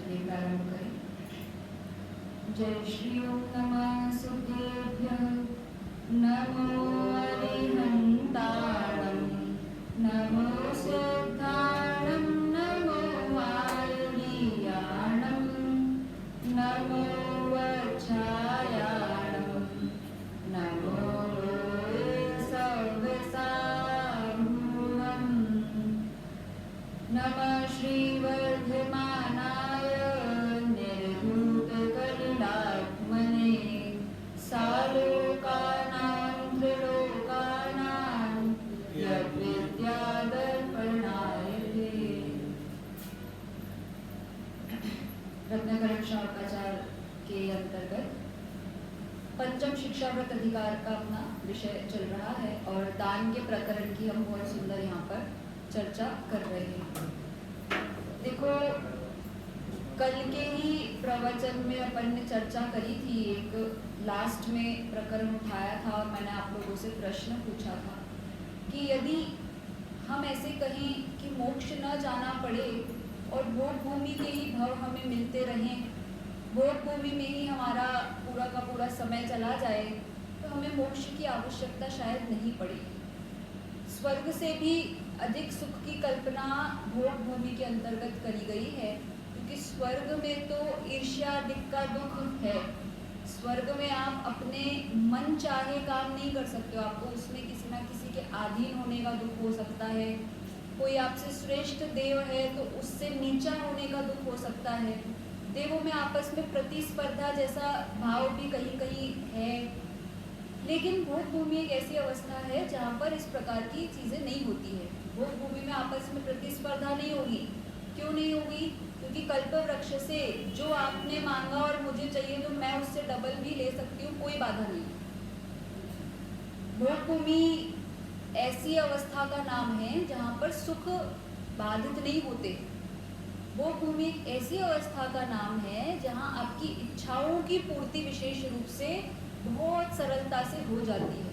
चलिए प्रारंभ करें। जय श्री ओम नमः सुतेभ्यः नमो अरिहन्ताणं नमो सिद्धाणं नमो वायुलीयाणं नमो वज्रायाणं नमो सव्यसारूढं नमः श्रीवर्धमानाय निर्धूतकलिलात्मने सालोकानां त्रिलोकानां यद्विद्यादर्पणाय ते। रत्नाकरण शावकाचार के अंतर्गत पंचम शिक्षाव्रत अधिकार का अपना विषय चल रहा है और दान के प्रकरण की हम बहुत सुंदर यहाँ पर चर्चा कर रहे हैं। देखो, कल के ही प्रवचन में अपन ने चर्चा करी थी, एक लास्ट में प्रकरण उठाया था और मैंने आप लोगों से प्रश्न पूछा था कि यदि हम ऐसे कहें कि मोक्ष न जाना पड़े और भोग भूमि के ही भव हमें मिलते रहें, भोग भूमि में ही हमारा पूरा का पूरा समय चला जाए, तो हमें मोक्ष की आवश्यकता शायद नहीं पड़ेगी। स्वर्ग से भी अधिक सुख की कल्पना भोग भूमि के अंतर्गत करी गई है, क्योंकि स्वर्ग में तो ईर्ष्या आदि का दुख है। स्वर्ग में आप अपने मन चाहे काम नहीं कर सकते हो, आपको उसमें किसी ना किसी के अधीन होने का दुख हो सकता है। कोई आपसे श्रेष्ठ देव है तो उससे नीचा होने का दुख हो सकता है। देवों में आपस में प्रतिस्पर्धा जैसा भाव भी कहीं कहीं है। लेकिन भोग भूमि एक ऐसी अवस्था है जहाँ पर इस प्रकार की चीज़ें नहीं होती है। भोग भूमि में आपस में प्रतिस्पर्धा नहीं होगी। क्यों नहीं होगी? क्योंकि कल्प वृक्ष से जो आपने मांगा और मुझे चाहिए तो मैं उससे डबल भी ले सकती हूँ, कोई बाधा नहीं। भोग भूमि ऐसी अवस्था का नाम है जहाँ पर सुख बाधित नहीं होते। भोग भूमि एक ऐसी अवस्था का नाम है जहाँ आपकी इच्छाओं की पूर्ति विशेष रूप से बहुत सरलता से हो जाती है।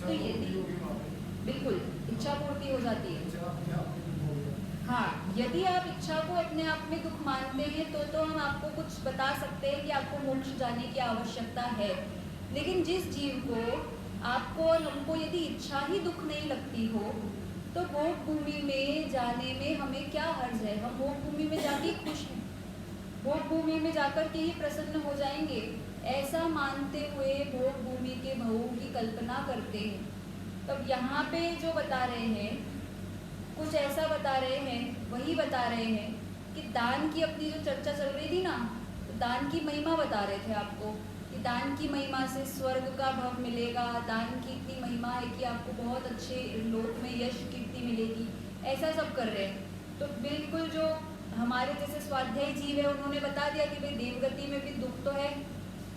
तो ये बिल्कुल इच्छा पूर्ति हो जाती है। हाँ, यदि आप इच्छा को अपने आप में दुख मानते हैं तो हम आपको कुछ बता सकते हैं कि आपको मोक्ष जाने की आवश्यकता है। लेकिन जिस जीव को, आपको और हमको यदि इच्छा ही दुख नहीं लगती हो तो भोग भूमि में जाने में हमें क्या हर्ज है? हम भोग भूमि में जाके खुश हैं, भोग भूमि में जाकर के ही प्रसन्न हो जाएंगे, ऐसा मानते हुए भोग भूमि के भवों की कल्पना करते हैं। तब यहाँ पे जो बता रहे हैं, कुछ ऐसा बता रहे हैं, वही बता रहे हैं कि दान की अपनी जो चर्चा चल रही थी ना, तो दान की महिमा बता रहे थे आपको कि दान की महिमा से स्वर्ग का भव मिलेगा, दान की इतनी महिमा है कि आपको बहुत अच्छे लोक में यश कीर्ति मिलेगी, ऐसा सब कर रहे हैं। तो बिल्कुल जो हमारे जैसे स्वाध्यायी जीव है उन्होंने बता दिया कि भाई देवगति में भी दुख तो है,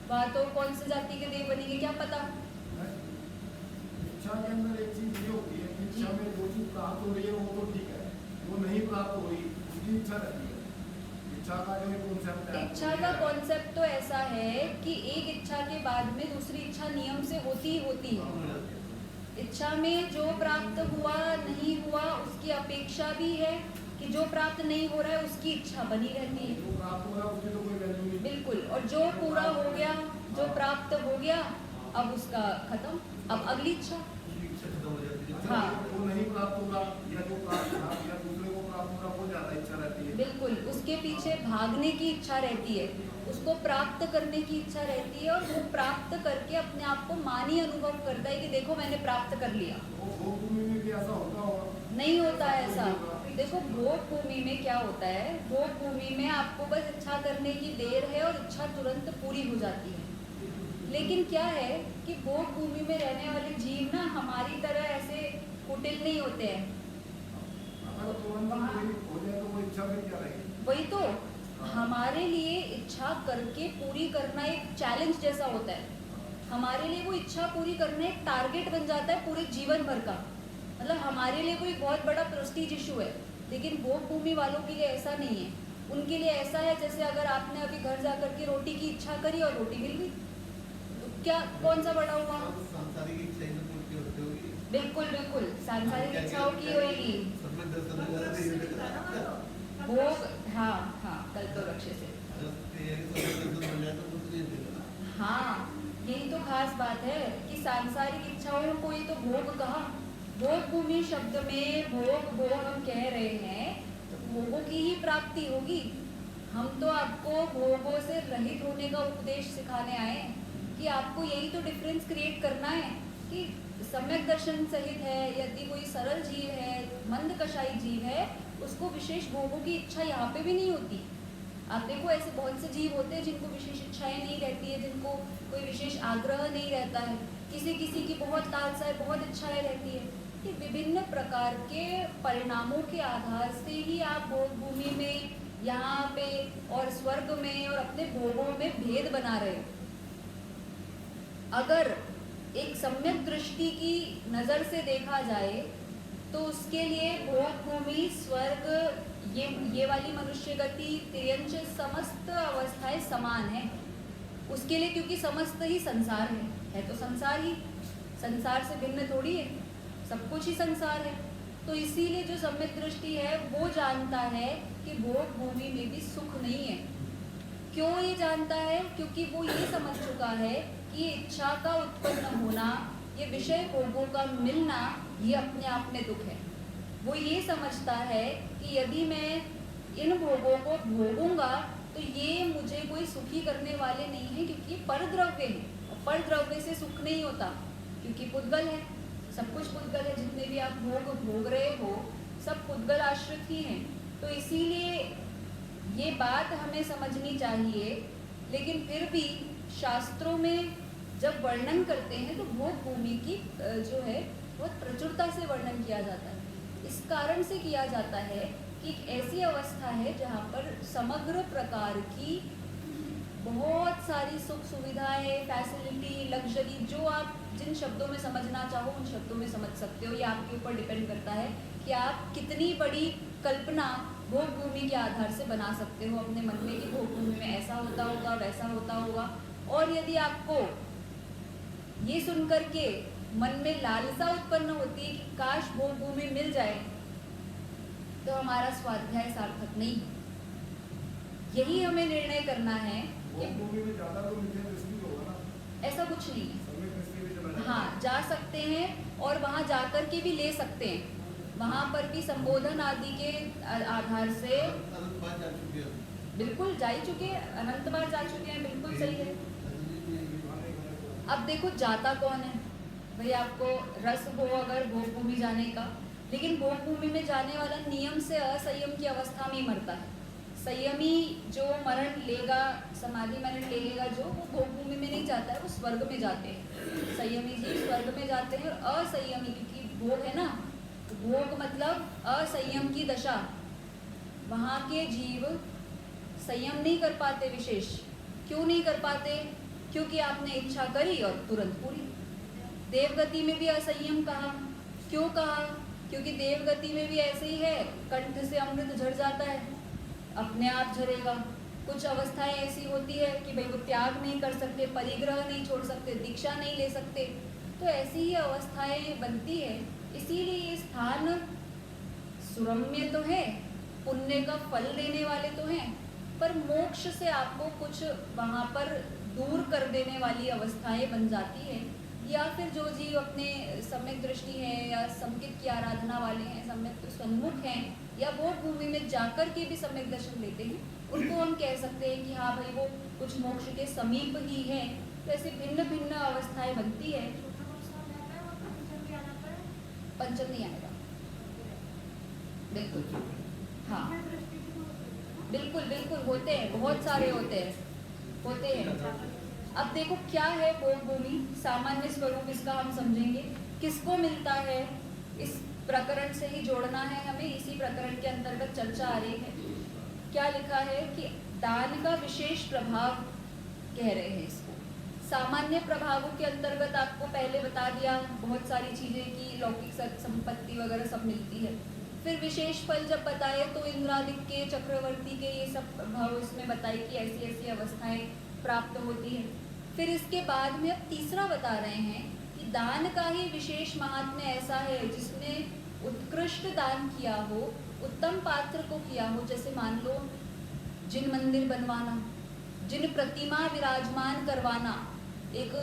वहाँ तो कौन सी जाति के देव बनेंगे क्या पता। इच्छा के अंदर एक चीज ये होती है कि इच्छा में जो चीज प्राप्त हो रही है वो तो ठीक है, वो नहीं प्राप्त हो रही उसकी इच्छा रहती है। इच्छा का जो कॉन्सेप्ट है, इच्छा का कॉन्सेप्ट तो ऐसा है कि एक इच्छा के बाद में दूसरी इच्छा नियम से होती ही होती है। इच्छा में जो प्राप्त हुआ नहीं हुआ उसकी अपेक्षा भी है कि जो प्राप्त नहीं हो रहा है उसकी इच्छा बनी रहती है। जो प्राप्त हो रहा है उसकी तो कोई वैल्यू नहीं। बिल्कुल, और जो पूरा हो गया, जो प्राप्त हो गया, अब उसका खत्म, अब अगली इच्छा। हाँ, वो नहीं प्राप्त होगा या जो प्राप्त था या दूसरे को प्राप्त होगा वो ज्यादा इच्छा रहती है। बिल्कुल, उसके पीछे भागने की इच्छा रहती है, उसको प्राप्त करने की इच्छा रहती है और वो प्राप्त करके अपने आप को मानी अनुभव करता है कि देखो मैंने प्राप्त कर लिया। भोग भूमि में भी ऐसा होता होगा? नहीं होता है ऐसा। देखो, भोग भूमि में क्या होता है, भोग भूमि में आपको बस इच्छा करने की देर है और इच्छा तुरंत पूरी हो जाती है। लेकिन क्या है कि भोग भूमि में रहने वाले जीव ना हमारी तरह ऐसे कुटिल नहीं होते हैं। अगर तुरंत हो जाए तो वो इच्छा में क्या रहेगी? वही तो, हमारे लिए इच्छा करके पूरी करना एक चैलेंज जैसा होता है। हमारे लिए वो इच्छा पूरी करना एक टारगेट बन जाता है पूरे जीवन भर का। मतलब हमारे लिए कोई बहुत बड़ा प्रेस्टीज इशू है। लेकिन भोग भूमि वालों के लिए ऐसा नहीं है। उनके लिए ऐसा है जैसे अगर आपने अभी घर जाकर के रोटी की इच्छा करी और रोटी मिल गई, तो क्या कौन सा बड़ा हुआ? सांसारिक इच्छाएं तो पूरी होती होगी। बिल्कुल बिल्कुल, सांसारिक इच्छाओं की होगी। भोग, हाँ हाँ, कल्प वृक्ष से सांसारिक इच्छाओं को ही तो भोग कहा। भोग भूमि शब्द में भोग हम कह रहे हैं तो भोगों की ही प्राप्ति होगी। हम तो आपको भोगों से रहित होने का उपदेश सिखाने आए हैं कि आपको यही तो डिफरेंस क्रिएट करना है कि सम्यक दर्शन सहित है, यदि कोई सरल जीव है, मंद कषाई जीव है, उसको विशेष भोगों की इच्छा यहाँ पे भी नहीं होती। आप देखो ऐसे बहुत से जीव होते हैं जिनको विशेष इच्छाएं नहीं रहती है, जिनको कोई विशेष आग्रह नहीं रहता है, किसी किसी की बहुत लालसाएं, बहुत इच्छाएं रहती है। ये विभिन्न प्रकार के परिणामों के आधार से ही आप भोग भूमि में, यहाँ पे और स्वर्ग में और अपने भोगों में भेद बना रहे हो। अगर एक सम्यक दृष्टि की नज़र से देखा जाए तो उसके लिए भोग भूमि, स्वर्ग, ये वाली मनुष्य गति, तिर्यंच, समस्त अवस्थाएं समान है उसके लिए, क्योंकि समस्त ही संसार है तो संसार ही, संसार से भिन्न थोड़ी है, सब कुछ ही संसार है। तो इसीलिए जो सम्यक दृष्टि है वो जानता है कि भोग भूमि में भी सुख नहीं है। क्यों ये जानता है? क्योंकि वो ये समझ चुका है कि ये इच्छा का उत्पन्न होना, ये विषय भोगों का मिलना, ये अपने आप में दुख है। वो ये समझता है कि यदि मैं इन भोगों को भोगूंगा तो ये मुझे कोई सुखी करने वाले नहीं हैं, क्योंकि परद्रव्य है और परद्रव्य से सुख नहीं होता, क्योंकि पुद्गल है, सब कुछ पुद्गल है। जितने भी आप भोग रहे हो सब पुद्गल आश्रित ही हैं। तो इसीलिए ये बात हमें समझनी चाहिए। लेकिन फिर भी शास्त्रों में जब वर्णन करते हैं तो भोग भूमि की जो है बहुत प्रचुरता से वर्णन किया जाता है। इस कारण से किया जाता है कि एक ऐसी अवस्था है जहाँ पर समग्र प्रकार की बहुत सारी सुख सुविधाएं, फैसिलिटी, लग्जरी, जो आप जिन शब्दों में समझना चाहो उन शब्दों में समझ सकते हो। ये आपके ऊपर डिपेंड करता है कि आप कितनी बड़ी कल्पना भोग भूमि के आधार से बना सकते हो अपने मन में कि भोग भूमि में ऐसा होता होगा, वैसा होता होगा। और यदि आपको ये सुनकर के मन में लालसा उत्पन्न होती है कि काश भोग भूमि मिल जाए, तो हमारा स्वाध्याय सार्थक नहीं। यही हमें निर्णय करना है कि भूमि में ज्यादा तो मिथ्या दृष्टि होगा ना, ऐसा कुछ नहीं है। सम्यक दृष्टि में चला जाएगा। हाँ, जा सकते हैं और वहाँ जाकर के भी ले सकते हैं। वहाँ पर भी संबोधन आदि के आधार से अनंत बार जा चुके हैं। बिल्कुल जा ही चुके हैं, अनंत बार जा चुके हैं, बिल्कुल सही है। अब देखो जाता कौन है भाई, आपको रस हो अगर भोग भूमि जाने का, लेकिन भोग भूमि में जाने वाला नियम से असंयम की अवस्था में ही मरता है। संयमी जो मरण लेगा, समाधि मरण लेगा जो, वो भोग भूमि में नहीं जाता है, वो स्वर्ग में जाते हैं। संयमी जी स्वर्ग में जाते हैं और असंयमी, क्योंकि भोग है ना, तो भोग मतलब असंयम की दशा, वहाँ के जीव संयम नहीं कर पाते। विशेष क्यों नहीं कर पाते? क्योंकि आपने इच्छा करी और तुरंत पूरी। देवगति में भी असंयम कहा, क्यों कहा? क्योंकि देवगति में भी ऐसे ही है, कंठ से अमृत झड़ जाता है, अपने आप झरेगा। कुछ अवस्थाएं ऐसी होती है कि भाई वो त्याग नहीं कर सकते, परिग्रह नहीं छोड़ सकते, दीक्षा नहीं ले सकते, तो ऐसी ही अवस्थाएं बनती है। इसीलिए ये स्थान सुरम्य तो है, पुण्य का फल देने वाले तो हैं, पर मोक्ष से आपको कुछ वहाँ पर दूर कर देने वाली अवस्थाएं बन जाती है। या फिर जो जीव अपने सम्यक दृष्टि है या संकित की आराधना वाले हैं, सम्यक सन्मुख हैं, या भोग भूमि में जाकर के भी सम्यक दर्शन लेते हैं, उनको हम कह सकते हैं कि हाँ भाई वो कुछ मोक्ष के समीप ही है। तो ऐसे भिन्न भिन्न अवस्थाएं बनती है। पंचम नहीं आएगा, बिल्कुल। हाँ बिल्कुल बिल्कुल, होते हैं, बहुत सारे होते हैं। अब देखो क्या है भोग भूमि, सामान्य स्वरूप इसका हम समझेंगे। किसको मिलता है, इस प्रकरण से ही जोड़ना है हमें। इसी प्रकरण के अंतर्गत चर्चा आ रही है। क्या लिखा है कि दान का विशेष प्रभाव कह रहे हैं इसको। सामान्य प्रभावों के अंतर्गत आपको पहले बता दिया बहुत सारी चीज़ें कि लौकिक संपत्ति वगैरह सब मिलती है। फिर विशेष फल जब बताए तो इंद्रादिक के, चक्रवर्ती के, ये सब प्रभाव इसमें बताए कि ऐसी ऐसी अवस्थाएं प्राप्त होती हैं। फिर इसके बाद में अब तीसरा बता रहे हैं कि दान का ही विशेष महात्म्य ऐसा है जिसने उत्कृष्ट दान किया हो, उत्तम पात्र को किया हो। जैसे मान लो जिन मंदिर बनवाना, जिन प्रतिमा विराजमान करवाना, एक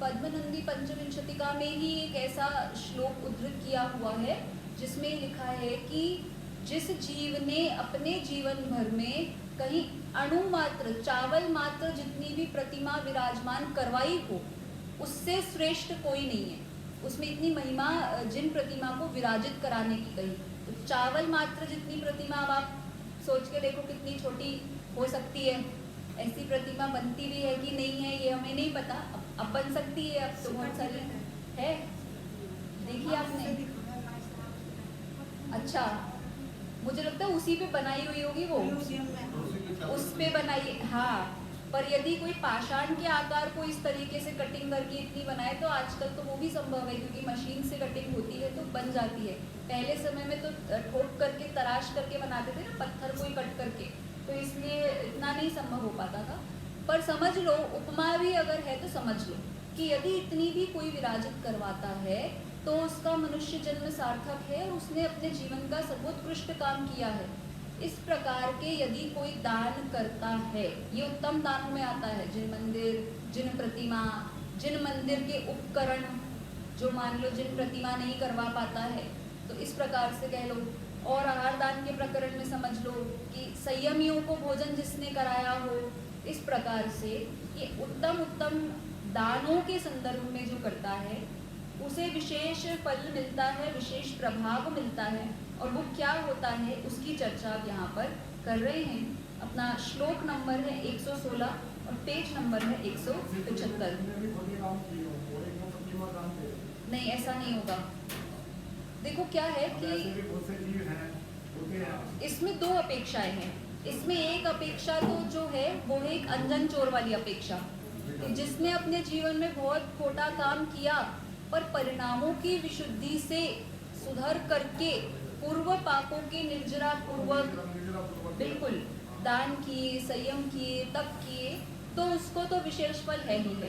पद्मनंदी पंचविंशतिका में ही एक ऐसा श्लोक उद्धृत किया हुआ है जिसमें लिखा है कि जिस जीव ने अपने जीवन भर में कहीं अणु मात्र, चावल मात्र जितनी भी प्रतिमा विराजमान करवाई हो, उससे श्रेष्ठ कोई नहीं है। उसमें इतनी महिमा जिन प्रतिमा को विराजित कराने की कही। तो चावल मात्र जितनी प्रतिमा, अब आप सोच के देखो कितनी छोटी हो सकती है। ऐसी प्रतिमा बनती भी है कि नहीं है ये हमें नहीं पता, अब बन सकती है। अब तो बहुत सारी है, देखिए आपने। अच्छा, मुझे लगता है उसी पे बनाई हुई होगी वो, उस पे बनाई, हाँ। पर यदि कोई पाषाण के आकार को इस तरीके से कटिंग करके इतनी बनाए तो आजकल तो वो भी संभव है, क्योंकि मशीन से कटिंग होती है तो बन जाती है। पहले समय में तो ठोक करके तराश करके बनाते थे ना, पत्थर को ही कट करके, तो इसलिए इतना नहीं संभव हो पाता था। पर समझ लो, उपमा भी अगर है तो समझ लो कि यदि इतनी भी कोई विराजित करवाता है तो उसका मनुष्य जन्म सार्थक है और उसने अपने जीवन का सर्वोत्कृष्ट काम किया है। इस प्रकार के यदि कोई दान करता है, ये उत्तम दानों में आता है। जिन मंदिर, जिन प्रतिमा, जिन मंदिर के उपकरण, जो मान लो जिन प्रतिमा नहीं करवा पाता है, तो इस प्रकार से कह लो। और आहार दान के प्रकरण में समझ लो कि संयमियों को भोजन जिसने कराया हो, इस प्रकार से ये उत्तम उत्तम दानों के संदर्भ में जो करता है उसे विशेष फल मिलता है, विशेष प्रभाव मिलता है। और वो क्या होता है उसकी चर्चा अब यहाँ पर कर रहे हैं। अपना श्लोक नंबर है 116 और पेज नंबर है 175। नहीं, ऐसा नहीं होगा। देखो क्या है कि इसमें दो अपेक्षाएं हैं। इसमें एक अपेक्षा तो जो है वो है एक अंजन चोर वाली अपेक्षा, जिसने अपने जीवन में बहुत खोटा काम किया पर परिणामों की विशुद्धि से सुधर करके पूर्व पापों के निर्जरा पूर्वक बिल्कुल दान किए, संयम किए, तप किए, तो उसको तो विशेष फल है ही है।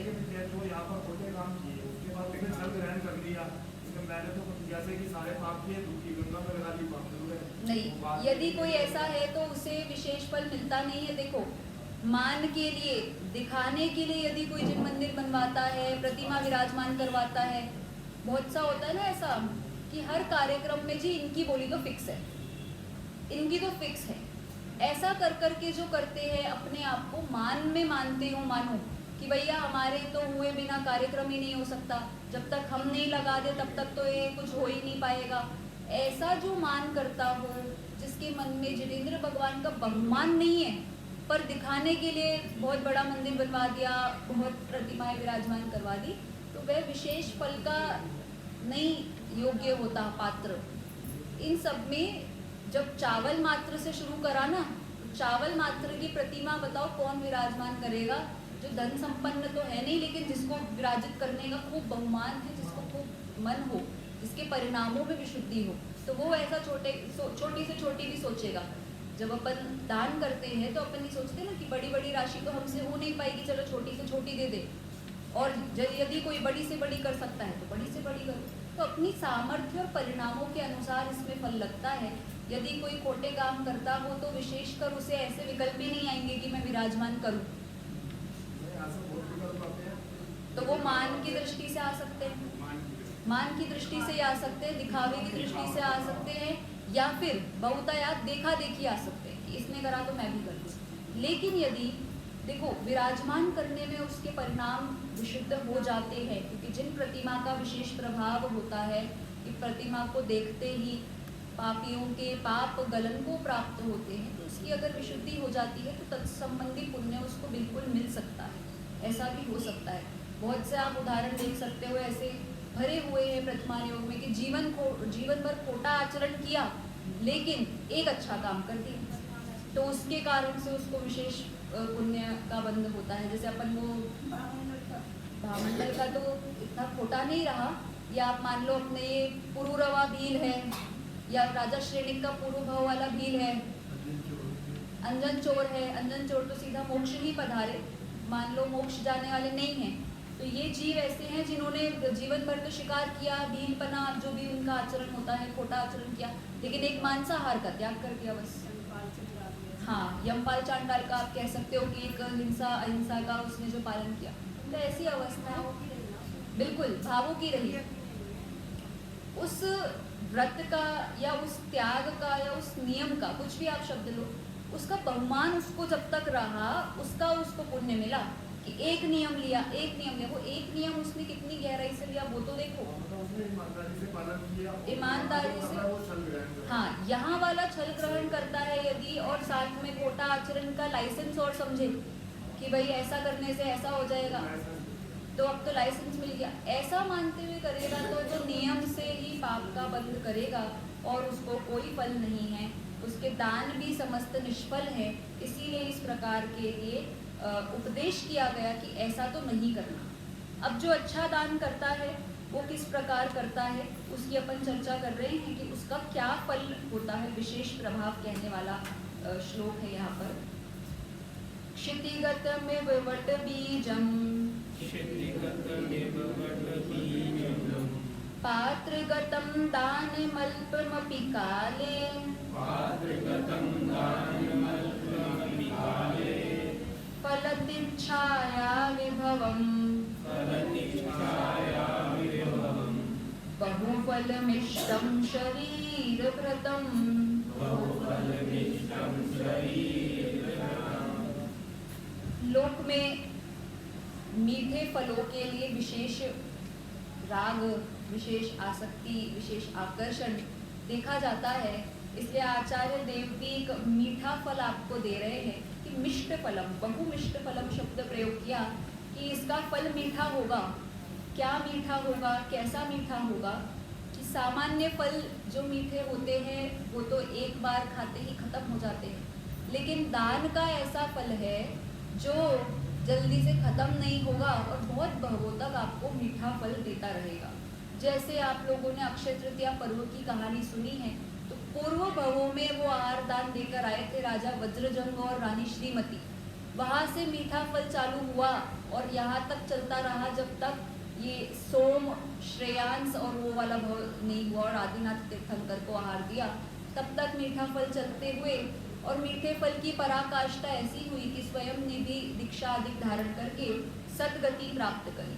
नहीं, यदि कोई ऐसा है तो उसे विशेष फल मिलता नहीं है। देखो, मान के लिए, दिखाने के लिए यदि कोई जिन मंदिर बनवाता है, प्रतिमा विराजमान करवाता है, बहुत सा होता है ना ऐसा कि हर कार्यक्रम में जी इनकी बोली तो फिक्स है, इनकी तो फिक्स है। ऐसा कर करके जो करते हैं, अपने आप को मान में मानते हो, मानो कि भैया हमारे तो हुए बिना कार्यक्रम ही नहीं हो सकता, जब तक हम नहीं लगा दे तब तक तो ये कुछ हो ही नहीं पाएगा। ऐसा जो मान करता हो, जिसके मन में जितेंद्र भगवान का बहुमान नहीं है, पर दिखाने के लिए बहुत बड़ा मंदिर बनवा दिया, बहुत प्रतिमाएं विराजमान करवा दी, तो वह विशेष फल का नहीं योग्य होता पात्र। इन सब में जब चावल मात्र से शुरू करा ना, चावल मात्र की प्रतिमा बताओ कौन विराजमान करेगा? जो धन संपन्न तो है नहीं, लेकिन जिसको विराजित करने का खूब बहुमान है, जिसको खूब मन हो, जिसके परिणामों में विशुद्धि हो, तो वो ऐसा छोटी से छोटी भी सोचेगा। जब अपन दान करते हैं तो अपन नहीं सोचते ना कि बड़ी बड़ी राशि तो हमसे हो नहीं पाएगी, चलो छोटी से छोटी दे दे। और यदि कोई बड़ी से बड़ी कर सकता है तो बड़ी से बड़ी करो। तो अपनी सामर्थ्य और परिणामों के अनुसार इसमें फल लगता है। यदि कोई खोटे काम करता हो तो विशेषकर उसे ऐसे विकल्प ही नहीं आएंगे कि मैं विराजमान करूं, तो वो मान की दृष्टि से आ सकते हैं, मान की दृष्टि से आ सकते हैं, दिखावे की दृष्टि से आ सकते हैं, या फिर बहुतायात देखा देखी आ सकते हैं कि इसने करा तो मैं भी कर दूँ। लेकिन यदि देखो विराजमान करने में उसके परिणाम विशुद्ध हो जाते हैं, क्योंकि जिन प्रतिमा का विशेष प्रभाव होता है कि प्रतिमा को देखते ही पापियों के पाप गलन को प्राप्त होते हैं, तो उसकी अगर विशुद्धि हो जाती है तो तत्संबंधी पुण्य उसको बिल्कुल मिल सकता है। ऐसा भी हो सकता है। बहुत से आप उदाहरण देख सकते हो ऐसे भरे हुए हैं प्रतिमान योग में कि जीवन भर खोटा आचरण किया लेकिन एक अच्छा काम कर दिया, तो उसके कारण से उसको विशेष पुण्य का बंध होता है। जैसे अपन वो भामंडल का तो इतना खोटा नहीं रहा, या आप मान लो अपने ये पुरुरवा भील है, या राजा श्रेणिक का पुरुभव वाला भील है, अंजन चोर है। अंजन चोर तो सीधा मोक्ष ही पधारे, मान लो मोक्ष जाने वाले नहीं हैं। तो ये जीव ऐसे हैं जिन्होंने जीवन भर तो शिकार किया, भीलपना जो भी उनका आचरण होता है, खोटा आचरण किया, लेकिन एक मांसाहार का त्याग कर दिया बस। हाँ, यमपाल चांडाल का आप कह सकते हो कि एक हिंसा अहिंसा का उसने जो पालन किया। तो ऐसी अवस्था बिल्कुल भावों की रही। उस व्रत का या उस त्याग का या उस नियम का, कुछ भी आप शब्द लो, उसका बहुमान उसको जब तक रहा, उसको पुण्य मिला कि एक नियम लिया। वो एक नियम उसने कितनी गहराई से लिया वो तो देखो। मतलब उसने ईमानदारी से पालन किया, ईमानदारी से, वो छल ग्रहण कर, हाँ, यहाँ वाला छल ग्रहण करता है यदि, और साथ में कोटा आचरण का लाइसेंस और समझे कि भाई ऐसा करने से ऐसा हो जाएगा, तो अब तो लाइसेंस मिल गया, ऐसा मानते हुए करेगा तो नियम से ही पाप का बंध करेगा और उसको कोई फल नहीं है, उसके दान भी समस्त निष्फल है। इसीलिए इस प्रकार के लिए उपदेश किया गया कि ऐसा तो नहीं करना। अब जो अच्छा दान करता है वो किस प्रकार करता है उसकी अपन चर्चा कर रहे हैं कि उसका क्या फल होता है, विशेष प्रभाव कहने वाला श्लोक है यहाँ पर। क्षितिगतमिव वटबीजम् पात्रगतं दानमल्पमपि काले फलतिच्छाया विभवम् बहुफलमिष्टं शरीरभृतम्। लोक में मीठे फलों के लिए विशेष राग, विशेष आसक्ति, विशेष आकर्षण देखा जाता है। इसलिए आचार्य देव भी एक मीठा फल आपको दे रहे हैं कि मिष्ट फलम, बहुमिष्ट फलम शब्द प्रयोग किया कि इसका फल मीठा होगा। क्या मीठा होगा, कैसा मीठा होगा? कि सामान्य फल जो मीठे होते हैं वो तो एक बार खाते ही खत्म हो जाते हैं, लेकिन दान का ऐसा फल है जो जल्दी से खत्म नहीं होगा और बहुत भवों तक आपको मीठा फल देता रहेगा। जैसे आप लोगों ने अक्षय तृतीया पर्व की कहानी सुनी है, तो पूर्व भवों में वो आहार दान देकर आए थे राजा वज्रजंग और रानी श्रीमती। वहाँ से मीठा फल चालू हुआ और यहाँ तक चलता रहा जब तक ये सोम, श्रेयांस और वो वाला भव नहीं हुआ और आदिनाथ तीर्थंकर को आहार दिया, तब तक मीठा फल चलते हुए और मीठे फल की पराकाष्ठा ऐसी हुई कि स्वयं ने भी दीक्षा आदि धारण करके सदगति प्राप्त करी।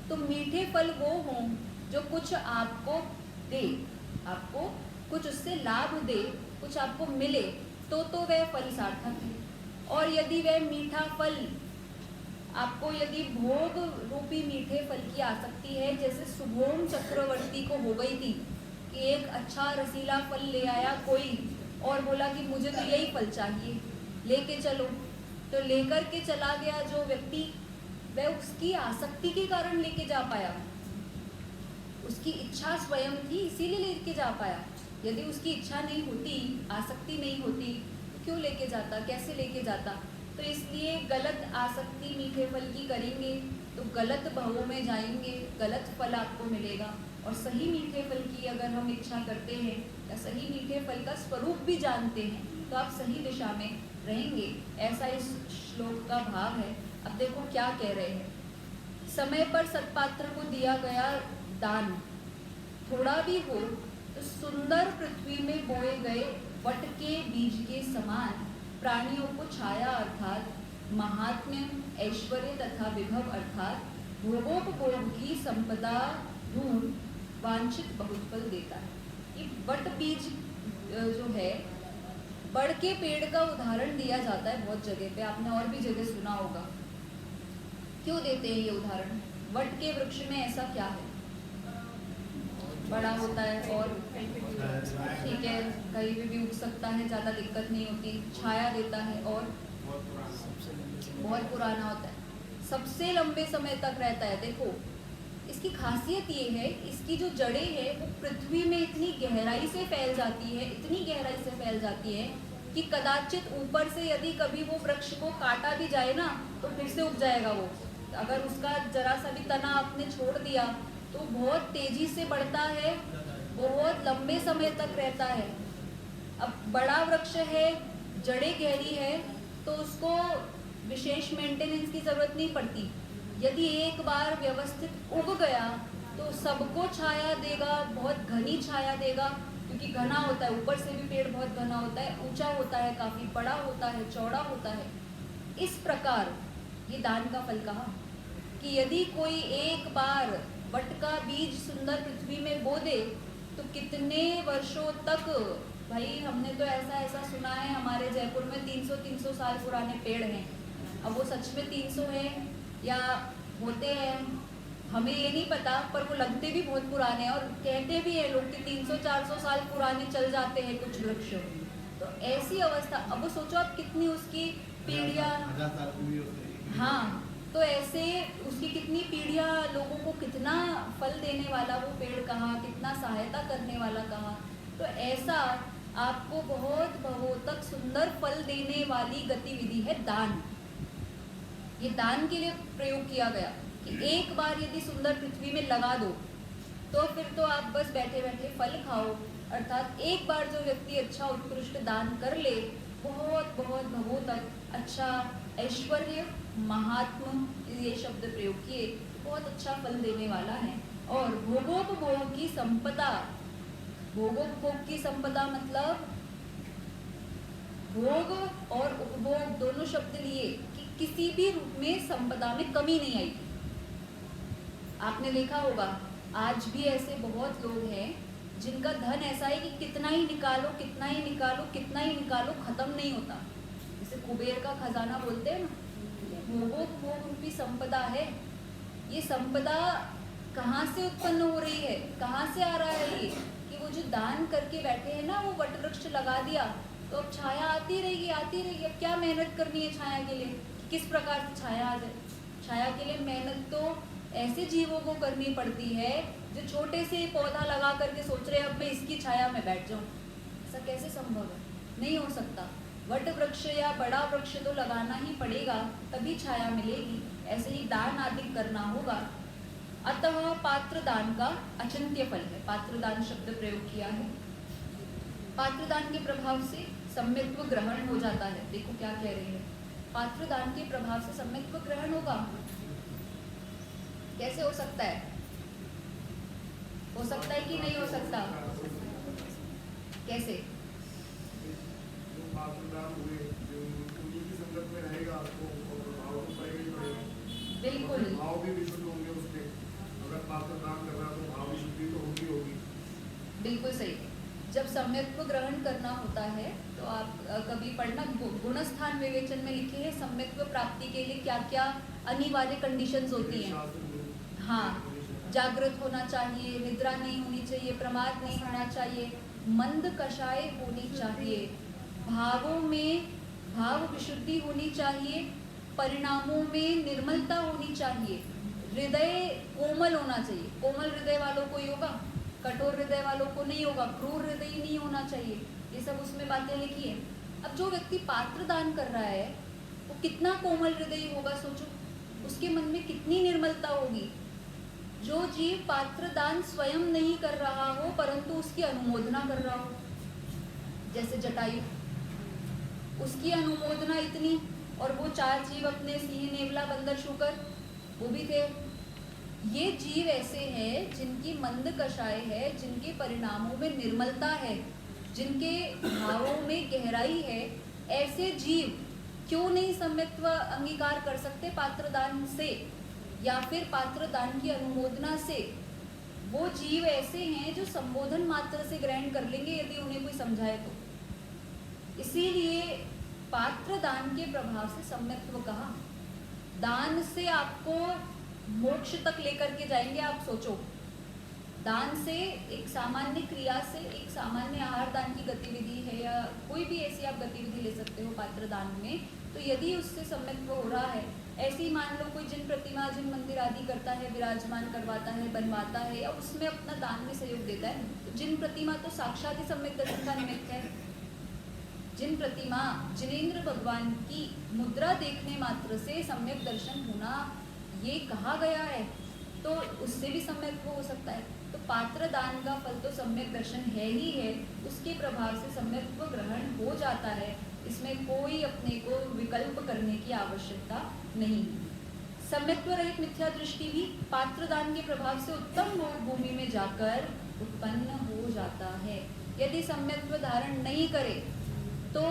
तो मीठे फल वो हों जो कुछ आपको दे, आपको कुछ उससे लाभ दे, कुछ आपको मिले, तो वह फल सार्थक है। और यदि वह मीठा फल आपको, यदि भोग रूपी मीठे फल की आसक्ति है, जैसे सुभोम चक्रवर्ती को हो गई थी कि एक अच्छा रसीला फल ले आया कोई और बोला कि मुझे तो यही फल चाहिए, लेके चलो, तो लेकर के चला गया जो व्यक्ति, वह उसकी आसक्ति के कारण लेके जा पाया, उसकी इच्छा स्वयं थी इसीलिए लेके जा पाया। यदि उसकी इच्छा नहीं होती, आसक्ति नहीं होती, तो क्यों लेके जाता, कैसे लेके जाता? तो इसलिए गलत आसक्ति मीठे फल की करेंगे तो गलत भवों में जाएंगे, गलत फल आपको मिलेगा। और सही मीठे फल की अगर हम इच्छा करते हैं या सही मीठे फल का स्वरूप भी जानते हैं तो आप सही दिशा में रहेंगे। ऐसा इस श्लोक का भाव है। अब देखो क्या कह रहे हैं। समय पर सत्पात्र को दिया गया दान थोड़ा भी हो तो सुंदर पृथ्वी में बोए गए वट के बीज के समान प्राणियों को छाया अर्थात महात्म्य, ऐश्वर्य तथा विभव अर्थात भोगोपभोग की संपदा ढूंढ वांछित बहुत फल देता है। ये वट बीज जो है, बड़ के पेड़ का उदाहरण दिया जाता है बहुत जगह पे, आपने और भी जगह सुना होगा। क्यों देते हैं ये उदाहरण? वट के वृक्ष में ऐसा क्या है? बड़ा होता है और ठीक है, कहीं भी उग सकता है, ज़्यादा दिक्कत नहीं होती, छाया देता है और बहुत पुराना होता है, सबसे लंबे समय तक रहता है। देखो इसकी खासियत ये है, इसकी जो जड़ें हैं वो पृथ्वी में इतनी गहराई से फैल जाती है, इतनी गहराई से फैल जाती है कि कदाचित ऊपर से यदि कभी वो वृक्ष को काटा भी जाए ना तो फिर से उग जाएगा वो। अगर उसका जरा सा भी तना आपने छोड़ दिया तो बहुत तेजी से बढ़ता है, बहुत लंबे समय तक रहता है। अब बड़ा वृक्ष है, जड़ें गहरी है, तो उसको विशेष मेंटेनेंस की ज़रूरत नहीं पड़ती। यदि एक बार व्यवस्थित उग गया तो सबको छाया देगा, बहुत घनी छाया देगा, क्योंकि घना होता है, ऊपर से भी पेड़ बहुत घना होता है, ऊंचा होता है, काफ़ी बड़ा होता है, चौड़ा होता है। इस प्रकार ये दान का फल कहा कि यदि कोई एक बार वट का बीज सुंदर पृथ्वी में बो दे तो कितने वर्षों तक, भाई हमने तो ऐसा सुना है, हमारे जयपुर में 300 साल पुराने पेड़ हैं। अब वो सच में 300 है या होते हैं हमें ये नहीं पता, पर वो लगते भी बहुत पुराने हैं और कहते भी हैं लोग कि 300-400 साल पुराने चल जाते हैं कुछ वृक्ष। तो ऐसी अवस्था, अब वो सोचो आप कितनी उसकी पीढ़ियाँ, 1000 साल पूरी होते हैं। हाँ, तो ऐसे उसकी कितनी पीढ़ियाँ, लोगों को कितना फल देने वाला वो पेड़ कहाँ, कितना सहायता करने वाला कहाँ। तो ऐसा आपको बहुत बहुत तक सुंदर फल देने वाली गतिविधि है दान। ये दान के लिए प्रयोग किया गया कि एक बार यदि सुंदर पृथ्वी में लगा दो तो फिर तो आप बस बैठे बैठे फल खाओ। अर्थात एक बार जो व्यक्ति अच्छा उत्कृष्ट दान कर ले, बहुत बहुत भवों तक अच्छा ऐश्वर्य, महात्म ये शब्द प्रयोग किए, बहुत अच्छा फल देने वाला है। और भोगोपभोग की संपदा, भोगोपभोग की संपदा मतलब भोग और उपभोग दोनों शब्द लिए कि किसी भी रूप में संपदा में कमी नहीं आई। आपने देखा होगा आज भी ऐसे बहुत लोग हैं जिनका धन ऐसा है कि कितना ही निकालो कितना ही निकालो कितना ही निकालो खत्म नहीं होता। जैसे कुबेर का खजाना बोलते हैं ना, भोगोपभोग रूपी संपदा है। ये संपदा कहाँ से उत्पन्न हो रही है, कहाँ से आ रहा है ये कि वो जो दान करके बैठे हैं ना, वो वट वृक्ष लगा दिया तो अब छाया आती रहेगी आती रहेगी। अब क्या मेहनत करनी है छाया के लिए, किस प्रकार से छाया आ जाए। छाया के लिए मेहनत तो ऐसे जीवों को करनी पड़ती है जो छोटे से पौधा लगा करके सोच रहे हैं अब मैं इसकी छाया में बैठ जाऊं। ऐसा कैसे संभव है, नहीं हो सकता। वट वृक्ष या बड़ा वृक्ष तो लगाना ही पड़ेगा तभी छाया मिलेगी। ऐसे ही दान आदि करना होगा। अतः पात्र दान का अचिंत्य फल है। पात्र दान शब्द प्रयोग किया है। पात्र दान के प्रभाव से सम्यक्त्व ग्रहण हो जाता है। देखो क्या कह रहे हैं, पात्र दान के प्रभाव से सम्यक्त्व ग्रहण होगा। कैसे हो सकता है, हो सकता है कि नहीं हो सकता, कैसे? जो पात्रदान हुए जो उन्हीं की संगत में रहेगा तो भाव तो पड़ेगा ही पड़ेगा। बिल्कुल, भाव भी विशुद्ध होंगे उसके। अगर पात्रदान कर रहा तो भाव विशुद्धि तो होगी। बिल्कुल सही। जब सम्यक्त्व ग्रहण करना होता है तो आप कभी पढ़ना, गुणस्थान विवेचन में लिखे हैं सम्यक्त्व प्राप्ति के लिए क्या क्या अनिवार्य कंडीशंस होती हैं। हाँ, जागृत होना चाहिए, निद्रा नहीं होनी चाहिए, प्रमाद नहीं होना चाहिए, मंद कषाय होनी चाहिए, भावों में भाव विशुद्धि होनी चाहिए, परिणामों में निर्मलता होनी चाहिए, हृदय कोमल होना चाहिए। कोमल हृदय वालों को ही होगा, कठोर हृदय वालों को नहीं होगा, क्रूर हृदय नहीं होना चाहिए। ये सब उसमें बातें लिखी है। अब जो व्यक्ति पात्र दान कर रहा है वो कितना कोमल हृदय होगा, सोचो उसके मन में कितनी निर्मलता होगी। जो जीव पात्र दान स्वयं नहीं कर रहा हो परंतु उसकी अनुमोदना कर रहा हो, जैसे जटायु, उसकी अनुमोदना इतनी, और वो 4 जीव अपने सिंह, नेवला, बंदर, शूकर वो भी थे। ये जीव ऐसे हैं जिनकी मंद कषाय है, जिनके परिणामों में निर्मलता है, जिनके भावों में गहराई है। ऐसे जीव क्यों नहीं सम्यक्त्व अंगीकार कर सकते पात्र दान से या फिर पात्र दान की अनुमोदना से? वो जीव ऐसे हैं जो संबोधन मात्र से ग्रहण कर लेंगे यदि उन्हें कोई समझाए तो। इसीलिए पात्र दान के प्रभाव से सम्यक्त्व कहा। दान से आपको मोक्ष तक लेकर के जाएंगे। आप सोचो, दान से, एक सामान्य क्रिया से, एक सामान्य आहार दान की गतिविधि है या कोई भी ऐसी आप गतिविधि ले सकते हो पात्र दान में, तो यदि उससे सम्यक्त्व हो रहा है, ऐसे ही मान लो कोई जिन प्रतिमा, जिन मंदिर आदि करता है, विराजमान करवाता है, बनवाता है या उसमें अपना दान में सहयोग देता है, तो जिन प्रतिमा तो साक्षात ही सम्यक दर्शन का निमित्त है। जिन प्रतिमा, जिनेंद्र भगवान की मुद्रा देखने मात्र से सम्यक दर्शन होना ये कहा गया है, तो उससे भी सम्यक हो सकता है। तो पात्र दान का फल तो सम्यक दर्शन है ही है, उसके प्रभाव से सम्यक्त्व ग्रहण हो जाता है। इसमें कोई अपने को विकल्प करने की आवश्यकता नहीं। सम्यक्त्व रहित मिथ्या दृष्टि भी पात्र दान के प्रभाव से उत्तम भूमि में जाकर उत्पन्न हो जाता है। यदि सम्यक्त्व धारण नहीं करे तो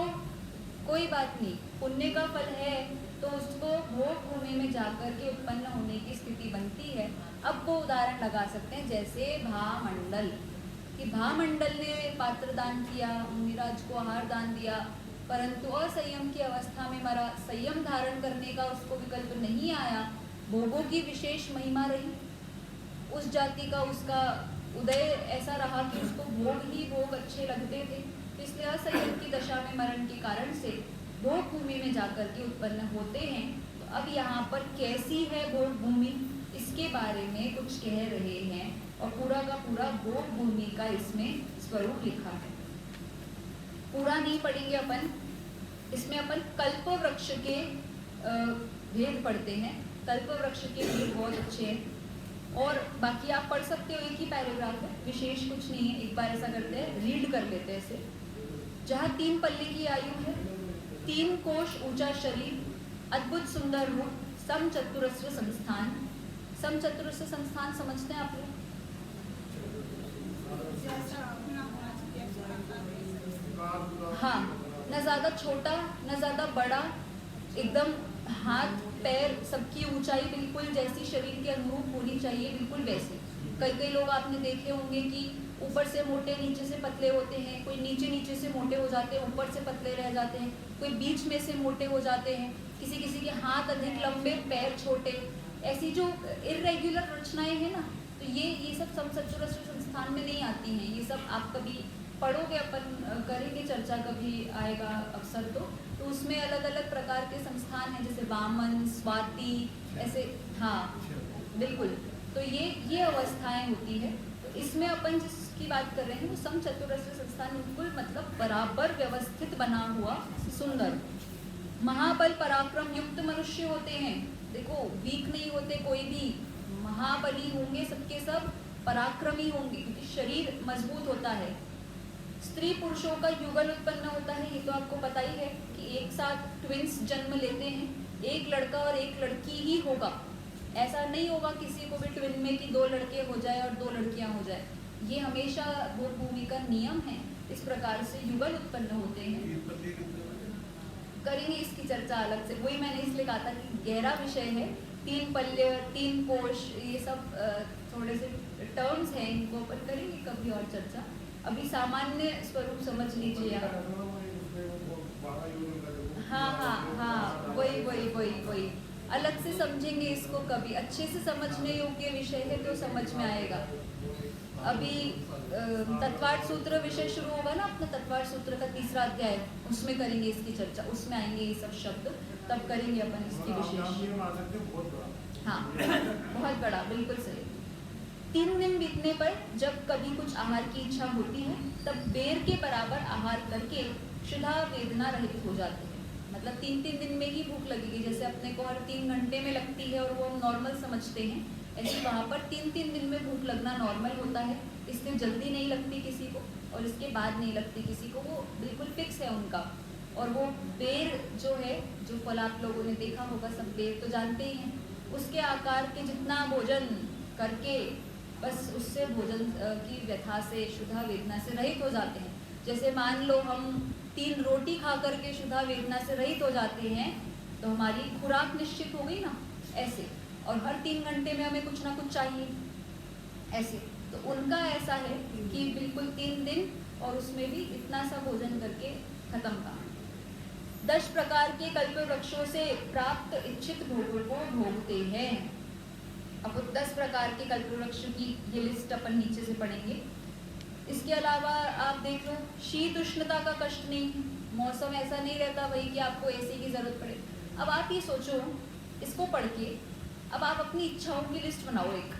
कोई बात नहीं, पुण्य का फल है तो उसको भोग भूमि में जाकर के उत्पन्न होने की स्थिति बनती है। अब वो उदाहरण लगा सकते हैं जैसे भामंडल, कि भामंडल ने पात्र दान किया, मुनिराज को आहार दान दिया, परंतु असंयम की अवस्था में मरा, संयम धारण करने का उसको विकल्प नहीं आया, भोगों की विशेष महिमा रही, उस जाति का उसका उदय ऐसा रहा कि उसको भोग ही भोग अच्छे लगते थे, तो इसलिए असंयम की दशा में मरण के कारण से भोग भूमि में जाकर के उत्पन्न होते हैं। तो अब यहाँ पर कैसी है भोग भूमि, इसके बारे में कुछ कह रहे हैं और पूरा का पूरा भोग भूमि का इसमें स्वरूप लिखा है। पूरा नहीं पढ़ेंगे अपन, इसमें अपन कल्प वृक्ष के भेद पढ़ते हैं। कल्प वृक्ष के भेद बहुत अच्छे हैं और बाकी आप पढ़ सकते हो, एक ही पैराग्राफ है, विशेष कुछ नहीं है। एक बार ऐसा करते हैं, रीड कर लेते हैं इसे। जहाँ 3 पल्ले की आयु है, 3 कोश ऊंचा शरीर, अद्भुत सुंदर रूप, समचतुरस्र संस्थान। समचतुरस्र संस्थान समझते हैं आप लोग? हाँ, न ज़्यादा छोटा न ज़्यादा बड़ा, एकदम हाथ पैर सबकी ऊंचाई बिल्कुल जैसी शरीर के अनुरूप होनी चाहिए, बिल्कुल वैसे। कई लोग आपने देखे होंगे कि ऊपर से मोटे नीचे से पतले होते हैं, कोई नीचे से मोटे हो जाते हैं, ऊपर से पतले रह जाते हैं, कोई बीच में से मोटे हो जाते हैं, किसी के हाथ अधिक लंबे पैर छोटे, ऐसी जो इर्रेगुलर रचनाएं हैं ना, तो ये सब समचतुरस्र संस्थान में नहीं आती हैं। ये सब आप कभी पढ़ोगे, अपन करेंगे चर्चा, कभी आएगा अवसर तो उसमें अलग अलग प्रकार के संस्थान हैं, जैसे वामन, स्वाति, ऐसे। हाँ बिल्कुल, तो ये अवस्थाएं होती है। तो इसमें अपन जिसकी बात कर रहे हैं वो समचतुरस्र संस्थान, बिल्कुल मतलब बराबर व्यवस्थित बना हुआ सुंदर। महाबल पराक्रम युक्त मनुष्य होते हैं, देखो वीक नहीं होते कोई भी, महाबली होंगे सबके सब, पराक्रमी होंगे क्योंकि शरीर मजबूत होता है। स्त्री पुरुषों का युगल उत्पन्न होता है, ये तो आपको पता ही है कि एक साथ ट्विंस जन्म लेते हैं, एक लड़का और एक लड़की ही होगा, ऐसा नहीं होगा किसी को भी ट्विन में कि 2 लड़के हो जाए और 2 लड़कियां हो जाए, ये हमेशा भोग भूमि का नियम है। इस प्रकार से युगल उत्पन्न होते हैं। करेंगे इसकी चर्चा अलग से, वही मैंने इसलिए कहा था कि गहरा विषय है। 3 पल्ले, 3 कोश, ये सब थोड़े से टर्म्स हैं, इनको अपन करेंगे कभी और चर्चा। अभी सामान्य स्वरूप समझ लीजिए आप। हाँ, वही अलग से समझेंगे इसको, कभी अच्छे से समझने योग्य विषय है तो समझ में आएगा। अभी तत्वार्थ सूत्र विषय शुरू होगा ना अपना, तत्वार्थ सूत्र का 3रा अध्याय, उसमें करेंगे इसकी चर्चा, उसमें आएंगे ये सब शब्द, तब करेंगे अपन इसकी विशेष। हाँ बहुत बड़ा, बिल्कुल सही। 3 दिन बीतने पर जब कभी कुछ आहार की इच्छा होती है तब बेर के बराबर आहार करके क्षुधा वेदना रहित हो जाते हैं। मतलब 3 दिन में ही भूख लगेगी, जैसे अपने को हर 3 घंटे में लगती है और वो हम नॉर्मल समझते हैं, ऐसे वहाँ पर 3 दिन में भूख लगना नॉर्मल होता है। इससे जल्दी नहीं लगती किसी को और इसके बाद नहीं लगती किसी को, वो बिल्कुल फिक्स है उनका। और वो बेर जो है, जो फल आप लोगों ने देखा होगा, सब बेर तो जानते ही हैं, उसके आकार के जितना भोजन करके बस उससे भोजन की व्यथा से, क्षुधा वेदना से रहित हो जाते हैं। जैसे मान लो हम 3 रोटी खा करके क्षुधा वेदना से रहित हो जाते हैं तो हमारी खुराक निश्चित हो गई ना, ऐसे। और हर 3 घंटे में हमें कुछ ना कुछ चाहिए, ऐसे। तो उनका ऐसा है कि बिल्कुल 3 दिन और उसमें भी इतना सा भोजन करके खत्म का। 10 प्रकार के कल्प वृक्षों से प्राप्त इच्छित भोगों को भोगते हैं। अब 10 प्रकार के कल्प वृक्ष की ये लिस्ट अपन नीचे से पढ़ेंगे। इसके अलावा आप देख लो, शीत उष्णता का कष्ट नहीं, मौसम ऐसा नहीं रहता भाई कि आपको एसी की जरूरत पड़े। अब आप ये सोचो, इसको पढ़ के अब आप अपनी इच्छाओं की लिस्ट बनाओ एक।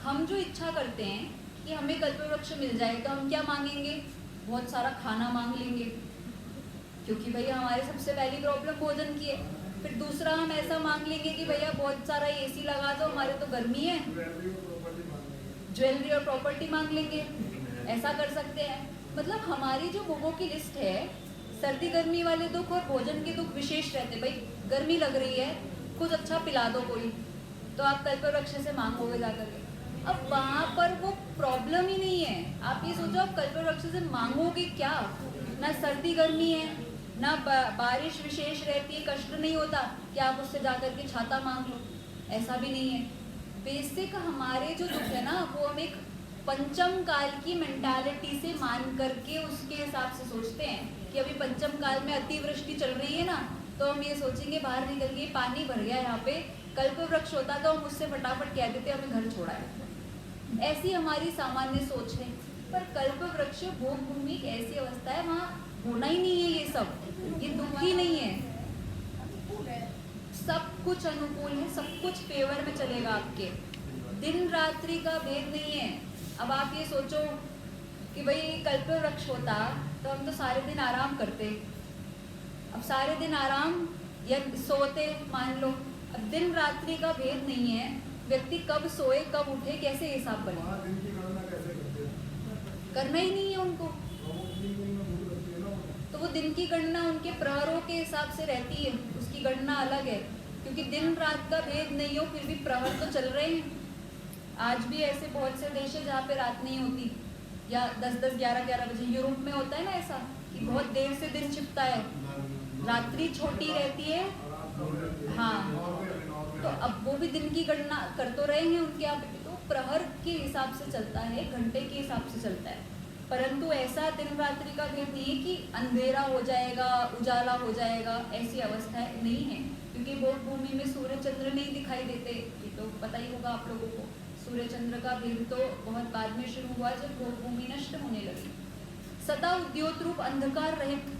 हम जो इच्छा करते हैं कि हमें कल्प वृक्ष मिल जाए तो हम क्या मांगेंगे? बहुत सारा खाना मांग लेंगे, क्योंकि भैया हमारे सबसे पहली प्रॉब्लम भोजन की है। फिर दूसरा हम ऐसा मांग लेंगे कि भैया बहुत सारा एसी लगा दो, हमारे तो गर्मी है। ज्वेलरी और प्रॉपर्टी मांग लेंगे, ऐसा कर सकते हैं। मतलब हमारी जो भोगों की लिस्ट है, सर्दी गर्मी वाले दुख और भोजन के दुख विशेष रहते। भाई गर्मी लग रही है, कुछ अच्छा पिला दो कोई, तो आप कल्प वृक्ष से मांगोगे जाकर के। अब वहाँ पर वो प्रॉब्लम ही नहीं है। आप ये सोचो, आप कल्प वृक्ष से मांगोगे क्या? ना सर्दी गर्मी है, ना बारिश विशेष रहती है, कष्ट नहीं होता कि आप उससे जाकर के छाता मांग लो, ऐसा भी नहीं है। बेसिक हमारे जो दुख है ना, वो हम एक पंचम काल की मेंटालिटी से मान करके उसके हिसाब से सोचते हैं कि अभी पंचम काल में अतिवृष्टि चल रही है ना, तो हम ये सोचेंगे बाहर निकल के पानी भर गया यहाँ पे, कल्प वृक्ष होता तो हम उससे फटाफट कह देते हमें घर छोड़ा है। ऐसी हमारी सामान्य सोच है। पर कल्प वृक्ष भोग भूमि एक ऐसी अवस्था है, वहाँ होना ही नहीं है ये सब, ये दुख ही नहीं है, सब कुछ अनुकूल है, सब कुछ फेवर में चलेगा आपके। दिन रात्रि का भेद नहीं है। अब आप ये सोचो कि भाई कल्प वृक्ष होता तो हम तो सारे दिन आराम करते, अब सारे दिन आराम या सोते मान लो। अब दिन रात्रि का भेद नहीं है, व्यक्ति कब सोए कब उठे कैसे हिसाब बने, वहाँ दिन की गणना कैसे करते हैं? करना ही नहीं है उनको। वो अपनी कोई में भूल करती है ना वो। तो वो दिन की गणना उनके प्रहरों के हिसाब से रहती है, उसकी गणना अलग है, क्योंकि दिन रात का भेद नहीं हो फिर भी प्रहर तो चल रहे हैं। आज भी ऐसे बहुत से देश है जहाँ पे रात नहीं होती, या 10-10, 11-11 बजे। यूरोप में होता है ना ऐसा कि बहुत देर से दिन छिपता है, रात्रि छोटी रहती है। हाँ, तो अब वो भी दिन की गणना कर तो रहे हैं उनके यहाँ पे, तो प्रहर के हिसाब से चलता है, घंटे के हिसाब से चलता है। परंतु ऐसा दिन रात्रि का भेद नहीं है कि अंधेरा हो जाएगा उजाला हो जाएगा, ऐसी अवस्था नहीं है। क्योंकि भोग भूमि में सूर्य चंद्र नहीं दिखाई देते, ये तो पता ही होगा आप लोगों को। सूर्य चंद्र का भेद तो बहुत बाद में शुरू हुआ जब भोग भूमि नष्ट होने लगी। सदा उद्योत रूप अंधकार रहित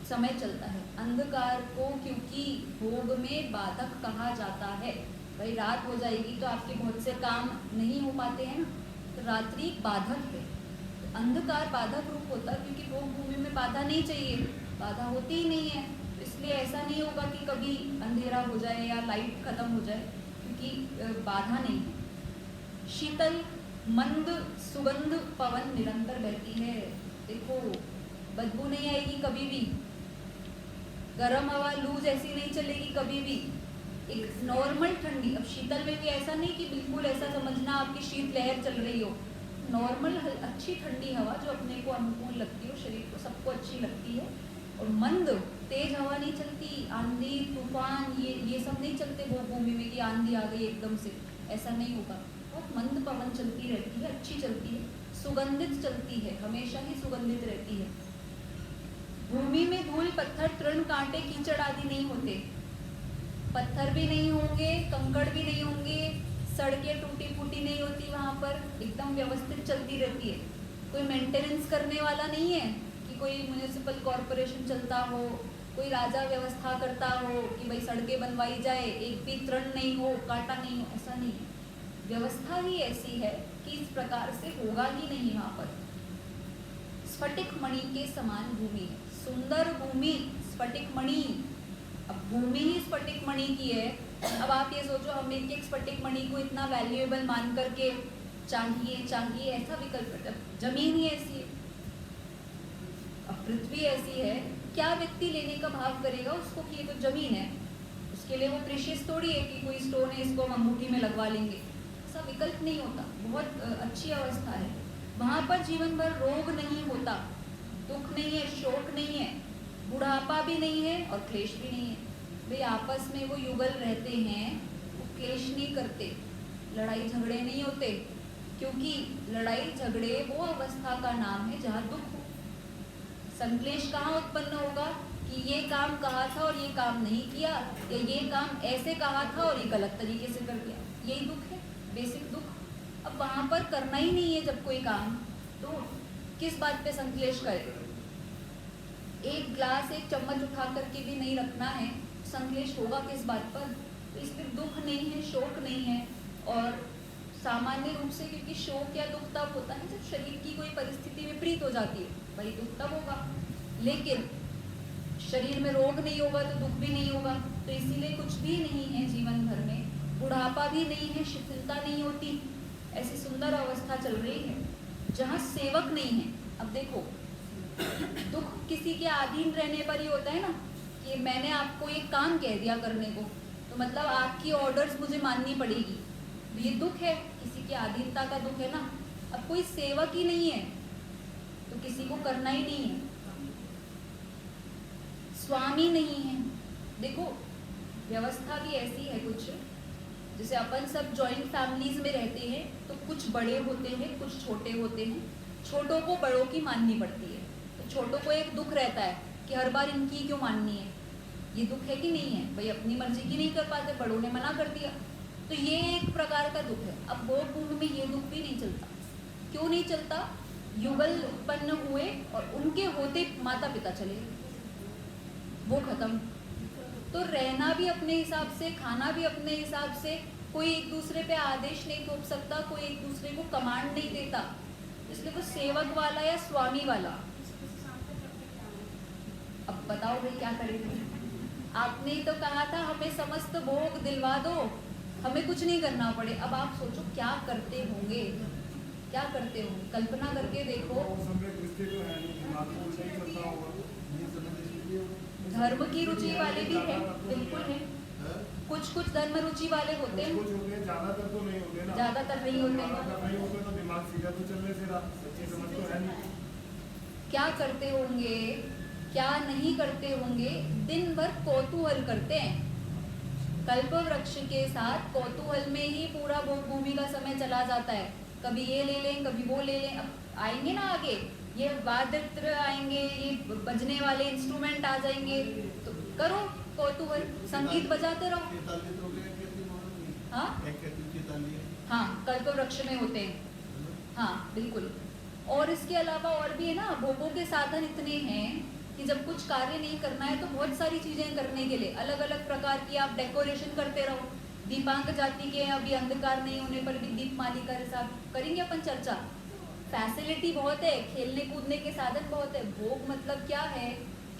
समय चलता है। अंधकार को क्योंकि भोग में बाधक कहा जाता है, भाई रात हो जाएगी तो आपके बहुत से काम नहीं हो पाते हैं ना, तो रात्रि बाधक है। तो अंधकार बाधक रूप होता है क्योंकि भोग भूमि में बाधा नहीं चाहिए, बाधा होती ही नहीं है, तो इसलिए ऐसा नहीं होगा कि कभी अंधेरा हो जाए या लाइट खत्म हो जाए, क्योंकि बाधा नहीं है। शीतल मंद सुगंध पवन निरंतर बहती है। देखो बदबू नहीं आएगी कभी भी, गर्म हवा लू जैसी नहीं चलेगी कभी भी, एक नॉर्मल ठंडी। अब शीतल में भी ऐसा नहीं कि बिल्कुल ऐसा समझना आपकी शीत लहर चल रही हो, नॉर्मल अच्छी ठंडी हवा जो अपने को अनुकूल लगती हो, शरीर को सबको अच्छी लगती है। और मंद तेज हवा नहीं चलती, आंधी तूफान ये सब नहीं चलते भोग भूमि में कि आंधी आ गई एकदम से, ऐसा नहीं होगा। बहुत मंद पवन चलती रहती है, अच्छी चलती है, सुगंधित चलती है, हमेशा ही सुगंधित रहती है। भूमि में धूल पत्थर तृण कांटे कीचड़ आदि नहीं होते, पत्थर भी नहीं होंगे, कंकड़ भी नहीं होंगे, सड़कें टूटी फूटी नहीं होती, वहाँ पर एकदम व्यवस्थित चलती रहती है। कोई मेंटेनेंस करने वाला नहीं है कि कोई म्युनिसिपल कॉरपोरेशन चलता हो, कोई राजा व्यवस्था करता हो कि भाई सड़कें बनवाई जाए, एक भी तृण नहीं हो, कांटा नहीं हो, ऐसा नहीं है। व्यवस्था ही ऐसी है कि इस प्रकार से होगा ही नहीं वहाँ पर। स्फटिक मणि के समान भूमि है, सुंदर भूमि स्फटिक मणि। अब भूमि ही स्फटिक मणि की है। अब आप ये सोचो हम एक स्फटिक मणि को इतना वैल्यूएबल मान करके चाहिए ऐसा विकल्प, जमीन ही ऐसी है, अब पृथ्वी ऐसी है, क्या व्यक्ति लेने का भाव करेगा उसको कि ये तो जमीन है, उसके लिए वो प्रेशियस थोड़ी है कि कोई स्टोन है इसको हम अंगूठी में लगवा लेंगे, ऐसा विकल्प नहीं होता। बहुत अच्छी अवस्था है वहाँ पर, जीवन भर रोग नहीं होता, दुख नहीं है, शोक नहीं है, बुढ़ापा भी नहीं है और क्लेश भी नहीं है। वे आपस में वो युगल रहते हैं, वो क्लेश नहीं करते, लड़ाई झगड़े नहीं होते, क्योंकि लड़ाई झगड़े वो अवस्था का नाम है जहाँ दुख हो। संक्लेश कहाँ उत्पन्न होगा कि ये काम कहा था और ये काम नहीं किया, या ये काम ऐसे कहा था और ये गलत तरीके से कर दिया, यही दुख है, बेसिक दुख। अब वहाँ पर करना ही नहीं है जब कोई काम, तो किस बात पे संक्लेश करे। एक ग्लास एक चम्मच उठा करके भी नहीं रखना है, संक्लेश होगा किस बात पर। तो इसमें दुख नहीं है, शोक नहीं है। और सामान्य रूप से क्योंकि शोक या दुख तब होता है जब शरीर की कोई परिस्थिति विपरीत हो जाती है, वही दुख तब होगा। लेकिन शरीर में रोग नहीं होगा तो दुख भी नहीं होगा, तो इसीलिए कुछ भी नहीं है जीवन भर में, बुढ़ापा भी नहीं है, शिथिलता नहीं होती, ऐसी सुंदर अवस्था चल रही है जहाँ सेवक नहीं है। अब देखो दुख किसी के अधीन रहने पर ही होता है ना, कि मैंने आपको ये काम कह दिया करने को, तो मतलब आपकी ऑर्डर्स मुझे माननी पड़ेगी, तो ये दुख है, किसी की अधीनता का दुख है ना। अब कोई सेवक ही नहीं है तो किसी को करना ही नहीं है। स्वामी नहीं है। देखो व्यवस्था भी ऐसी है कुछ, जैसे अपन सब जॉइंट फैमिलीज में रहते हैं तो कुछ बड़े होते हैं कुछ छोटे होते हैं, छोटों को बड़ों की माननी पड़ती है। तो छोटों को एक दुख रहता है कि हर बार इनकी क्यों माननी है, ये दुख है कि नहीं है, भाई अपनी मर्जी की नहीं कर पाते, बड़ों ने मना कर दिया, तो ये एक प्रकार का दुख है। अब भोग भूमि में ये दुख भी नहीं चलता। क्यों नहीं चलता? युगल उत्पन्न हुए और उनके होते माता पिता चले गए, वो खत्म। तो रहना भी अपने हिसाब से, खाना भी अपने हिसाब से, कोई एक दूसरे पे आदेश नहीं थोप सकता, कोई एक दूसरे को कमांड नहीं देता, इसलिए वो सेवक वाला या स्वामी वाला। अब बताओ भाई क्या करेंगे? आपने ही तो कहा था हमें समस्त भोग दिलवा दो, हमें कुछ नहीं करना पड़े। अब आप सोचो क्या करते होंगे, क्या करते होंगे, कल्पना करके देखो। धर्म की रुचि वाले भी हैं, बिल्कुल है, कुछ कुछ धर्म रुचि वाले होते हैं, ज्यादातर तो नहीं होते ना, ज्यादातर नहीं होते। नहीं होते तो दिमाग सीधा तो चलने से रहा, सच्ची समझ तो है नहीं। क्या करते होंगे, क्या नहीं करते होंगे, दिन भर कौतूहल करते हैं। कल्प वृक्ष के साथ कौतूहल में ही पूरा भोग भूमि का समय चला जाता है। कभी ये ले लें, कभी वो ले लें। अब आएंगे ना आगे, ये वाद्ययंत्र आएंगे, ये बजने वाले इंस्ट्रूमेंट आ जाएंगे, तो करो कौतूहल, संगीत बजाते रहो। हाँ हाँ, कल्प वृक्ष में होते हैं, हाँ बिल्कुल। और इसके अलावा और भी है ना, भोगों के साधन इतने हैं कि जब कुछ कार्य नहीं करना है तो बहुत सारी चीजें करने के लिए अलग अलग प्रकार की आप डेकोरेशन करते रहो। दीपांक जाति के अभी अंधकार नहीं होने पर भी दीपमाली का हिसाब करेंगे अपन चर्चा। फैसिलिटी बहुत है, खेलने कूदने के साधन बहुत है। भोग मतलब क्या है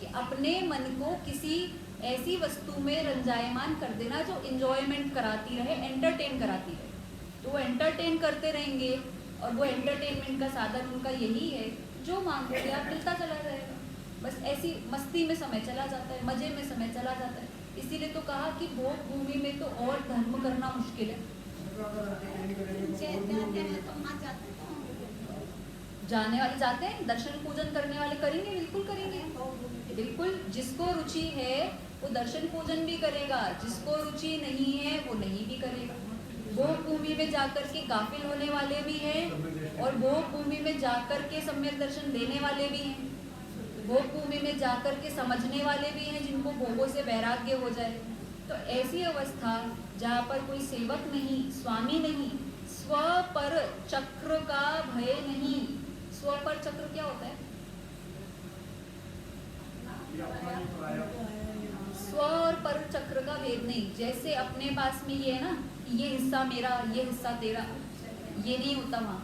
कि अपने मन को किसी ऐसी वस्तु में रंजायमान कर देना जो इंजॉयमेंट कराती रहे, एंटरटेन कराती रहे। तो वो एंटरटेन करते रहेंगे और वो एंटरटेनमेंट का साधन उनका यही है, जो मांगोगे आप मिलता चला जाएगा। बस ऐसी मस्ती में समय चला जाता है, मजे में समय चला जाता है। इसीलिए तो कहा कि भोग भूमि में तो और धर्म करना मुश्किल है। जाने वाले जाते हैं, दर्शन पूजन करने वाले करेंगे, बिल्कुल करेंगे, बिल्कुल। जिसको रुचि है वो दर्शन पूजन भी करेगा, जिसको रुचि नहीं है वो नहीं भी करेगा। भोग भूमि में जाकर के गाफिल होने वाले भी हैं और भोग भूमि में जाकर के सम्यक दर्शन देने वाले भी हैं। भोग भूमि में जाकर के समझने वाले भी हैं जिनको भोगों से वैराग्य हो जाए। तो ऐसी अवस्था जहाँ पर कोई सेवक नहीं, स्वामी नहीं, स्व पर चक्र का भय नहीं। स्व पर चक्र क्या होता है? स्व और पर चक्र का भेद नहीं। जैसे अपने पास में ये है ना, ये हिस्सा मेरा, ये हिस्सा तेरा, ये नहीं होता वहाँ।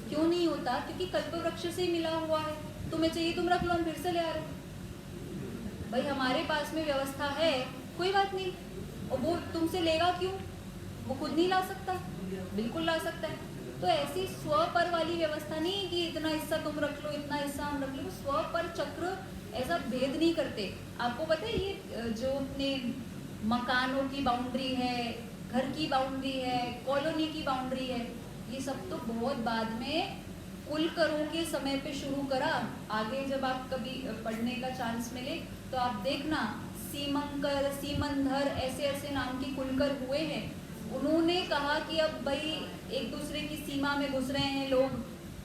क्यों नहीं होता? क्योंकि कल्प वृक्ष से मिला हुआ है। तुम्हें चाहिए तुम रख लो, हम फिर से ले आ रहे हो। भाई हमारे पास में व्यवस्था है, कोई बात नहीं। और वो तुमसे लेगा क्यों? वो खुद नहीं ला सकता? बिल्कुल ला सकता है। तो ऐसी स्व पर वाली व्यवस्था नहीं कि इतना हिस्सा तुम रख लो, इतना हिस्सा हम रख लो। स्व पर चक्र ऐसा भेद नहीं करते। आपको पता है ये जो अपने मकानों की बाउंड्री है, घर की बाउंड्री है, कॉलोनी की बाउंड्री है, ये सब तो बहुत बाद में कुलकरों के समय पे शुरू करा। आगे जब आप कभी पढ़ने का चांस मिले तो आप देखना, सीमंकर, सीमंधर, ऐसे ऐसे नाम के कुलकर हुए हैं। उन्होंने कहा कि अब भाई एक दूसरे की सीमा में घुस रहे हैं लोग,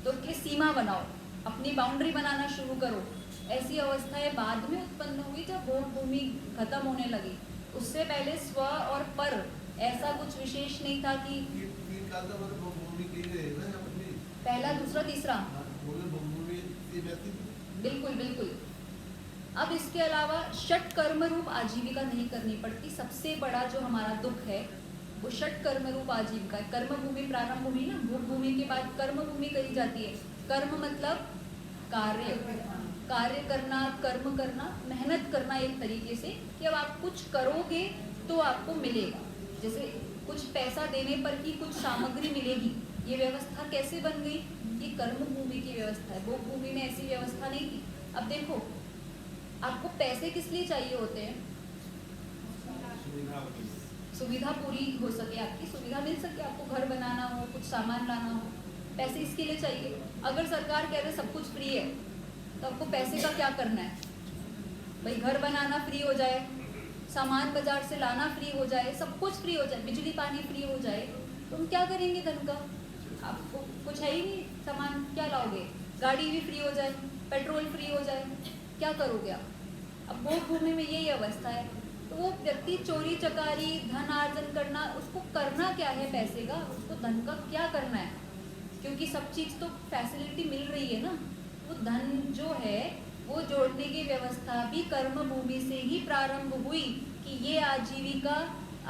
तो कि सीमा बनाओ, अपनी बाउंड्री बनाना शुरू करो। ऐसी अवस्थाएं बाद में उत्पन्न हुई जब भोग भूमि खत्म होने लगी। उससे पहले स्व और पर ऐसा कुछ विशेष नहीं था कि पहला, दूसरा, तीसरा, बिल्कुल बिल्कुल। अब इसके अलावा षट कर्म रूप आजीविका नहीं करनी पड़ती। सबसे बड़ा जो हमारा दुख है वो षट कर्म रूप आजीविका है। कर्म भूमि प्रारंभ भूमि ना, भोग भूमि के बाद कर्म भूमि कही जाती है। कर्म मतलब कार्य, कार्य करना, कर्म करना, मेहनत करना एक तरीके से कि अब आप कुछ करोगे तो आपको मिलेगा। जैसे कुछ पैसा देने पर ही कुछ सामग्री मिलेगी। ये व्यवस्था कैसे बन गई? ये कर्म भूमि की व्यवस्था है। भोग भूमि में ऐसी व्यवस्था नहीं थी। अब देखो, आपको पैसे किस लिए चाहिए होते हैं? सुविधा पूरी हो सके, आपकी सुविधा मिल सके, आपको घर बनाना हो, कुछ सामान लाना हो, पैसे इसके लिए चाहिए। अगर सरकार कह रहे सब कुछ फ्री है तो आपको पैसे का क्या करना है? भाई घर बनाना फ्री हो जाए, सामान बाजार से लाना फ्री हो जाए, सब कुछ फ्री हो जाए, बिजली पानी फ्री हो जाए, तुम क्या करेंगे धन का? आपको कुछ है ही नहीं, सामान क्या लाओगे? गाड़ी भी फ्री हो जाए, पेट्रोल फ्री हो जाए, क्या करोगे आप? अब भोग भूमि में यही अवस्था है। तो वो व्यक्ति चोरी चकारी धन अर्जन करना, उसको करना क्या है पैसे का, उसको धन का क्या करना है? क्योंकि सब चीज़ तो फैसिलिटी मिल रही है ना। वो धन जो है वो जोड़ने की व्यवस्था भी कर्म भूमि से ही प्रारंभ हुई कि ये आजीविका,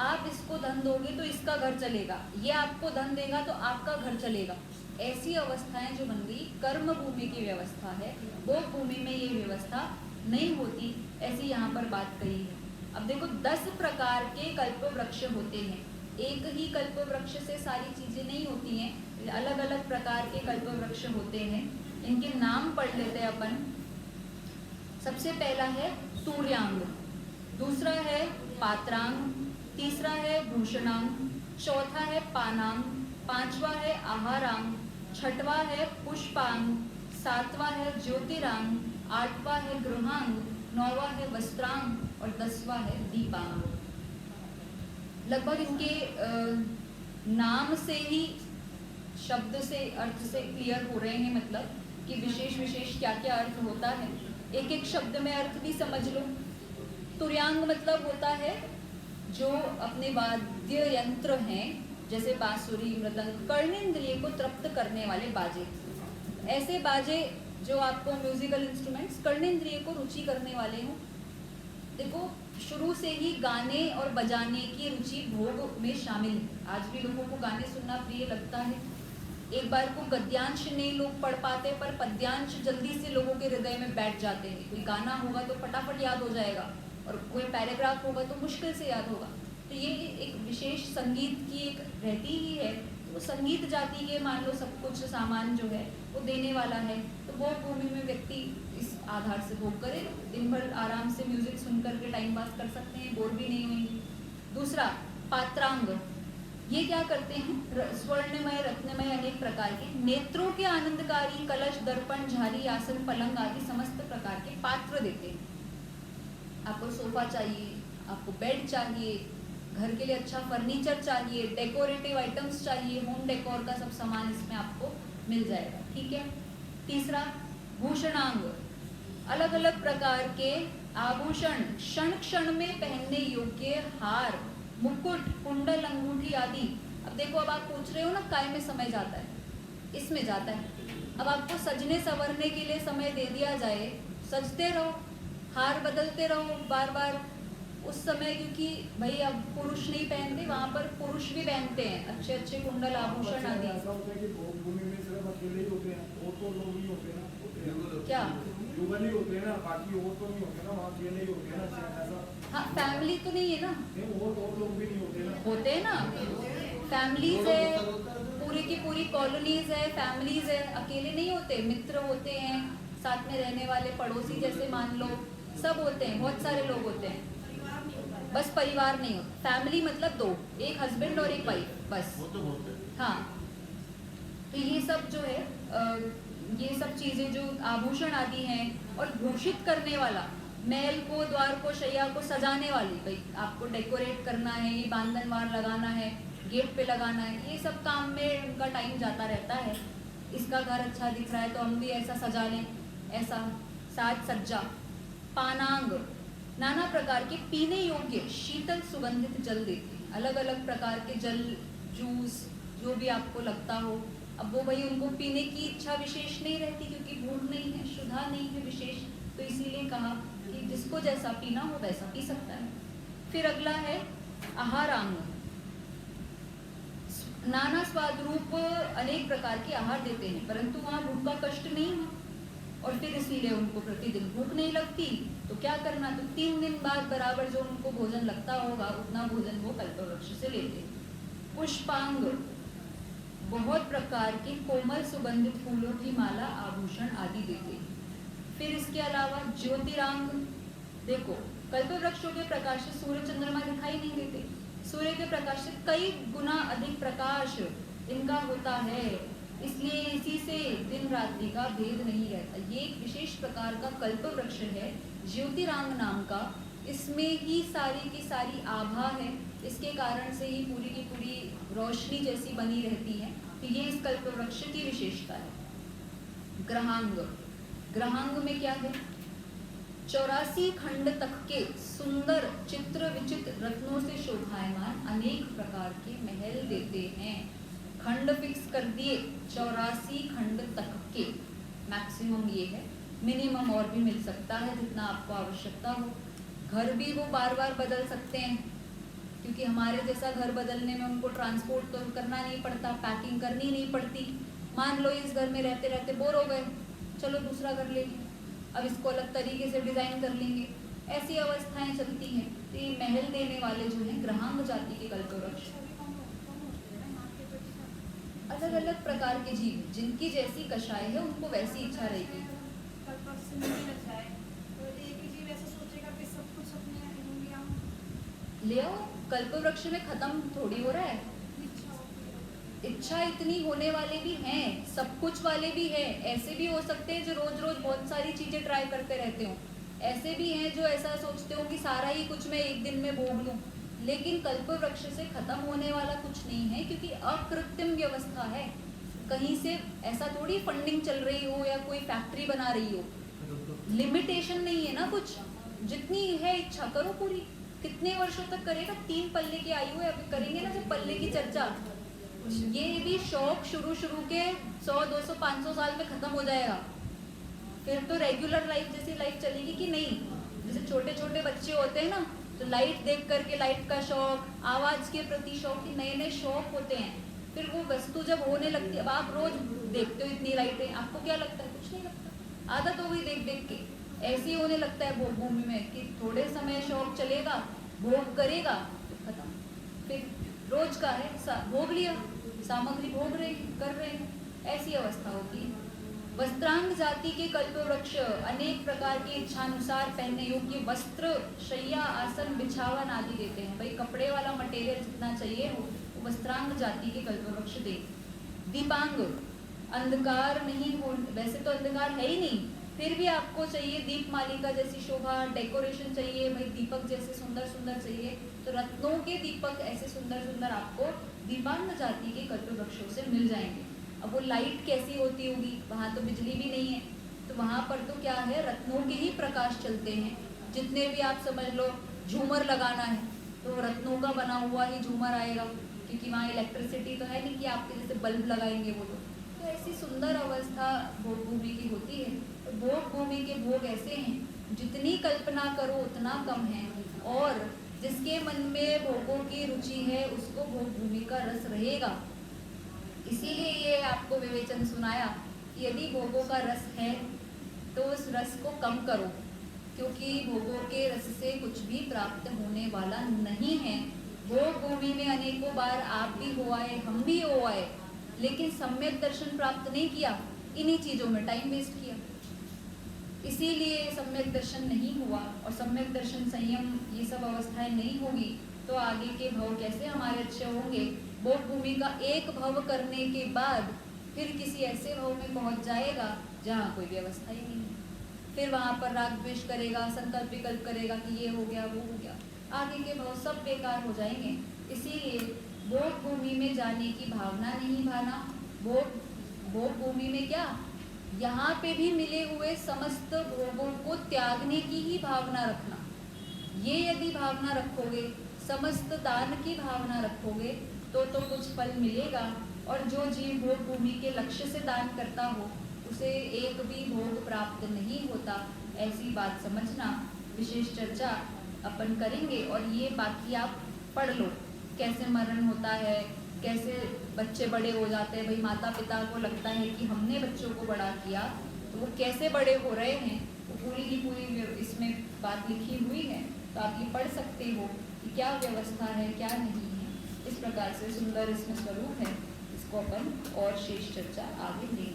आप इसको धन दोगे तो इसका घर चलेगा, ये आपको धन देगा तो आपका घर चलेगा। ऐसी अवस्थाएं जो बन गई कर्म भूमि की व्यवस्था है, भोग भूमि में ये व्यवस्था नहीं होती, ऐसी यहाँ पर बात कही है। अब देखो 10 प्रकार के कल्प वृक्ष होते हैं, एक ही कल्प वृक्ष से सारी चीजें नहीं होती हैं, अलग अलग प्रकार के कल्प वृक्ष होते हैं। इनके नाम पढ़ लेते हैं अपन। सबसे पहला है तूर्यांग, दूसरा है पात्रांग, तीसरा है भूषणांग, चौथा है पानांग, पांचवा है आहारांग, छठवा है पुष्पांग, सातवां है ज्योतिरांग, आठवां है गृहांग, नौवां है वस्त्रांग और 10वां है दीपांग। लगभग इनके नाम से ही शब्द से अर्थ से क्लियर हो रहे हैं, मतलब कि विशेष विशेष क्या क्या अर्थ होता है। एक एक शब्द में अर्थ भी समझ लो। तुर्यांग मतलब होता है जो अपने वाद्य यंत्र हैं, जैसे बांसुरी, मृदंग, कर्णेंद्रिय को तृप्त करने वाले बाजे। ऐसे बाजे जो आपको म्यूजिकल इंस्ट्रूमेंट्स कर्णेंद्रिय को रुचि करने वाले हों। देखो शुरू से ही गाने और बजाने की रुचि भोग में शामिल है। आज भी लोगों को गाने सुनना प्रिय लगता है। एक बार को गद्यांश नहीं लोग पढ़ पाते, पर पद्यांश जल्दी से लोगों के हृदय में बैठ जाते हैं। कोई गाना होगा तो फटाफट याद हो जाएगा, और कोई पैराग्राफ होगा तो मुश्किल से याद होगा। तो ये एक विशेष संगीत की एक रहती ही है। वो संगीत जाति के मान लो सब कुछ सामान जो है वो देने वाला है। तो भोग भूमि में व्यक्ति इस आधार से भोग करे, दिन भर आराम से म्यूजिक सुन करके टाइम पास कर सकते हैं, बोर भी नहीं होंगे। दूसरा पात्रांग, ये क्या करते हैं? स्वर्णमय रत्नमय अनेक प्रकार के नेत्रों के आनंदकारी कलश, दर्पण, झारी, आसन, पलंग आदि समस्त प्रकार के पात्र देते हैं। आपको सोफा चाहिए, आपको बेड चाहिए, घर के लिए अच्छा फर्नीचर चाहिए, डेकोरेटिव आइटम्स चाहिए, होम डेकोर का सब सामान इसमें आपको मिल जाएगा। ठीक है। तीसरा भूषणांग, अलग अलग प्रकार के आभूषण, क्षण क्षण में पहनने योग्य हार, मुकुट, कुंडल, अंगूठी आदि। अब देखो, अब आप पूछ रहे हो ना काय में समय जाता है, इसमें जाता है। अब आपको सजने संवरने के लिए समय दे दिया जाए, सजते रहो, हार बदलते रहो बार बार उस समय, क्योंकि भाई अब पुरुष नहीं पहनते, वहाँ पर पुरुष भी पहनते हैं अच्छे अच्छे कुंडल आभूषण आदि। ऐसा होता है कि भोग भूमि में सिर्फ अकेले ही होते हैं, और तो लोग नहीं होते ना, क्या युगल ही होते हैं ना, बाकी और तो नहीं होते ना, वहाँ अकेले ही होते हैं ना ऐसा। हाँ, फैमिली तो नहीं है ना, और लोग भी नहीं होते ना, होते हैं ना, फैमिलीज है, पूरी की पूरी कॉलोनीज है, फैमिलीज है, अकेले नहीं होते, मित्र होते हैं, साथ में रहने वाले पड़ोसी जैसे मान लो, सब होते हैं, बहुत सारे लोग होते हैं। बस परिवार नहीं होता। फैमिली मतलब दो, एक हस्बैंड और एक वाइफ, बस। हाँ, तो ये सब जो है ये सब चीजें जो आभूषण आदि हैं, और घोषित करने वाला, महल को, द्वार को, शैया को सजाने वाली, भाई आपको डेकोरेट करना है, ये बांधनवार लगाना है, गेट पे लगाना है, ये सब काम में उनका टाइम जाता रहता है। इसका घर अच्छा दिख रहा है तो हम भी ऐसा सजा लें, ऐसा साज सज्जा। पानांग, नाना प्रकार के पीने योग्य शीतल सुगंधित जल देते हैं, अलग अलग प्रकार के जल, जूस, जो भी आपको लगता हो। अब वो भाई उनको पीने की इच्छा विशेष नहीं रहती, क्योंकि भूख नहीं है, शुद्धा नहीं है विशेष, तो इसीलिए कहा कि जिसको जैसा पीना हो वैसा पी सकता है। फिर अगला है आहारांग, नाना स्वाद रूप अनेक प्रकार के आहार देते हैं, परंतु वहाँ भूख का कष्ट नहीं है, और फिर इसीलिए उनको प्रतिदिन भूख नहीं लगती। तो क्या करना, तो 3 दिन बाद बराबर जो उनको भोजन लगता होगा उतना भोजन वो कल्पवृक्ष से लेते हैं। पुष्पांग, बहुत प्रकार के कोमल सुगंधित फूलों की माला, आभूषण आदि देते हैं। फिर इसके अलावा ज्योतिरांग, देखो कल्पवृक्षों के प्रकाश से सूर्य चंद्रमा दिखाई नहीं देते, सूर्य के प्रकाश से कई गुना अधिक प्रकाश इनका होता है, इसलिए इसी से दिन रात्रि का भेद नहीं रहता। ये एक विशेष प्रकार का कल्पवृक्ष है ज्योतिरांग नाम का, इसमें ही सारी की सारी आभा है, इसके कारण से ही पूरी की पूरी रोशनी जैसी बनी रहती है। तो ये इस कल्पवृक्ष की विशेषता है। ग्रहांग, ग्रहांग में क्या है? 84 खंड तक के सुंदर चित्र विचित्र रत्नों से शोभायमान अनेक प्रकार के महल देते हैं। खंड फिक्स कर दिए, 84 खंड तक के, मैक्सिमम ये है, मिनिमम और भी मिल सकता है जितना आपको आवश्यकता हो। घर भी वो बार बार बदल सकते हैं, क्योंकि हमारे जैसा घर बदलने में उनको ट्रांसपोर्ट तो करना नहीं पड़ता, पैकिंग करनी नहीं पड़ती। मान लो इस घर में रहते रहते बोर हो गए, चलो दूसरा घर ले लें, अब इसको अलग तरीके से डिज़ाइन कर लेंगे, ऐसी अवस्थाएं चलती हैं। तो ये महल देने वाले जो हैं ग्रहांग जाति के कल्पवृक्ष, अलग अलग प्रकार के जीव, जिनकी जैसी कषाय है उनको वैसी इच्छा रहेगी। ले आओ, कल्पवृक्ष में खत्म थोड़ी हो रहा है। इच्छा इतनी होने वाले भी हैं, सब कुछ वाले भी हैं, ऐसे भी हो सकते हैं जो रोज रोज बहुत सारी चीजें ट्राई करते रहते हो, ऐसे भी हैं जो ऐसा सोचते हो कि सारा ही कुछ मैं एक दिन में भोग लूं। लेकिन कल्पवृक्ष से खत्म होने वाला कुछ नहीं है, क्योंकि अकृत्रिम व्यवस्था है। कहीं से ऐसा थोड़ी फंडिंग चल रही हो या कोई फैक्ट्री बना रही हो, लिमिटेशन नहीं है ना कुछ, जितनी है इच्छा करो पूरी। कितने वर्षों तक करेगा? 3 पल्ले की आयु है, अभी करेंगे ना जब पल्ले की चर्चा। ये भी शौक शुरू के 100, 200, 500 साल में खत्म हो जाएगा। फिर तो रेगुलर लाइफ जैसी लाइफ चलेगी कि नहीं। जैसे छोटे छोटे बच्चे होते हैं ना, तो लाइट देख करके लाइट का शौक, आवाज के प्रति शौक, नए नए शौक होते हैं। फिर वो वस्तु जब होने लगती है, अब आप रोज देखते हो इतनी लाइटें, आपको क्या लगता है? कुछ नहीं लगता, आदत हो गई देख देख के। ऐसे ही होने लगता है भोग भूमि में कि थोड़े समय शौक चलेगा, भोग करेगा तो खत्म, फिर रोज का है भोग लिया, सामग्री भोग रहे कर रहे हैं, ऐसी अवस्था होती है। वस्त्रांग जाति के कल्पवृक्ष अनेक प्रकार के इच्छानुसार पहनने योग्य वस्त्र, शैया, आसन, बिछावन आदि देते हैं। भाई कपड़े वाला मटेरियल जितना चाहिए वो वस्त्रांग जाति के कल्पवृक्ष दे। दीपांग, अंधकार नहीं हो, वैसे तो अंधकार है ही नहीं, फिर भी आपको चाहिए दीप मालिका जैसी शोभा, डेकोरेशन चाहिए, भाई दीपक जैसे सुंदर सुंदर चाहिए, तो रत्नों के दीपक ऐसे सुंदर सुंदर आपको दीपांग जाति के कल्पवृक्षों से मिल जाएंगे। अब वो लाइट कैसी होती होगी, वहाँ तो बिजली भी नहीं है, तो वहाँ पर तो क्या है, रत्नों के ही प्रकाश चलते हैं। जितने भी आप समझ लो झूमर लगाना है तो रत्नों का बना हुआ ही झूमर आएगा, क्योंकि वहाँ इलेक्ट्रिसिटी तो है नहीं कि आपके जैसे बल्ब लगाएंगे वो लोग। तो ऐसी सुंदर अवस्था भोग भूमि की होती है। तो भोग भूमि के भोग ऐसे हैं, जितनी कल्पना करो उतना कम है, और जिसके मन में भोगों की रुचि है उसको भोग भूमि का रस रहेगा। इसीलिए ये आपको विवेचन सुनाया कि यदि भोगों का रस है तो उस रस को कम करो, क्योंकि भोगों के रस से कुछ भी प्राप्त होने वाला नहीं है। भोग भूमि में अनेकों बार आप भी हो आए, हम भी हो आए, लेकिन सम्यक दर्शन प्राप्त नहीं किया, इन्हीं चीज़ों में टाइम वेस्ट किया, इसीलिए सम्यक दर्शन नहीं हुआ। और सम्यक दर्शन, संयम, ये सब अवस्थाएं नहीं होगी तो आगे के भव कैसे हमारे अच्छे होंगे। भोग भूमि का एक भव करने के बाद फिर किसी ऐसे भव में पहुंच जाएगा जहाँ कोई व्यवस्था ही नहीं है, फिर वहाँ पर राग द्वेष करेगा, संकल्प विकल्प करेगा कि ये हो गया वो हो गया, आगे के भव सब बेकार हो जाएंगे। इसीलिए भोग भूमि में जाने की भावना नहीं भाना। भोग भूमि में क्या, यहाँ पे भी मिले हुए समस्त भोगों को त्यागने की ही भावना रखना। ये यदि भावना रखोगे, समस्त दान की भावना रखोगे तो कुछ फल मिलेगा। और जो जीव भोग भूमि के लक्ष्य से दान करता हो उसे एक भी भोग प्राप्त नहीं होता, ऐसी बात समझना। विशेष चर्चा अपन करेंगे और ये बाकी आप पढ़ लो, कैसे मरण होता है, कैसे बच्चे बड़े हो जाते हैं। भाई माता पिता को लगता है कि हमने बच्चों को बड़ा किया, तो वो कैसे बड़े हो रहे हैं, वो पूरी की पूरी इसमें बात लिखी हुई है, तो आप ये पढ़ सकते हो कि क्या व्यवस्था है क्या नहीं है। इस प्रकार से सुंदर इसमें स्वरूप है, इसको अपन और शेष चर्चा आगे लेंगे।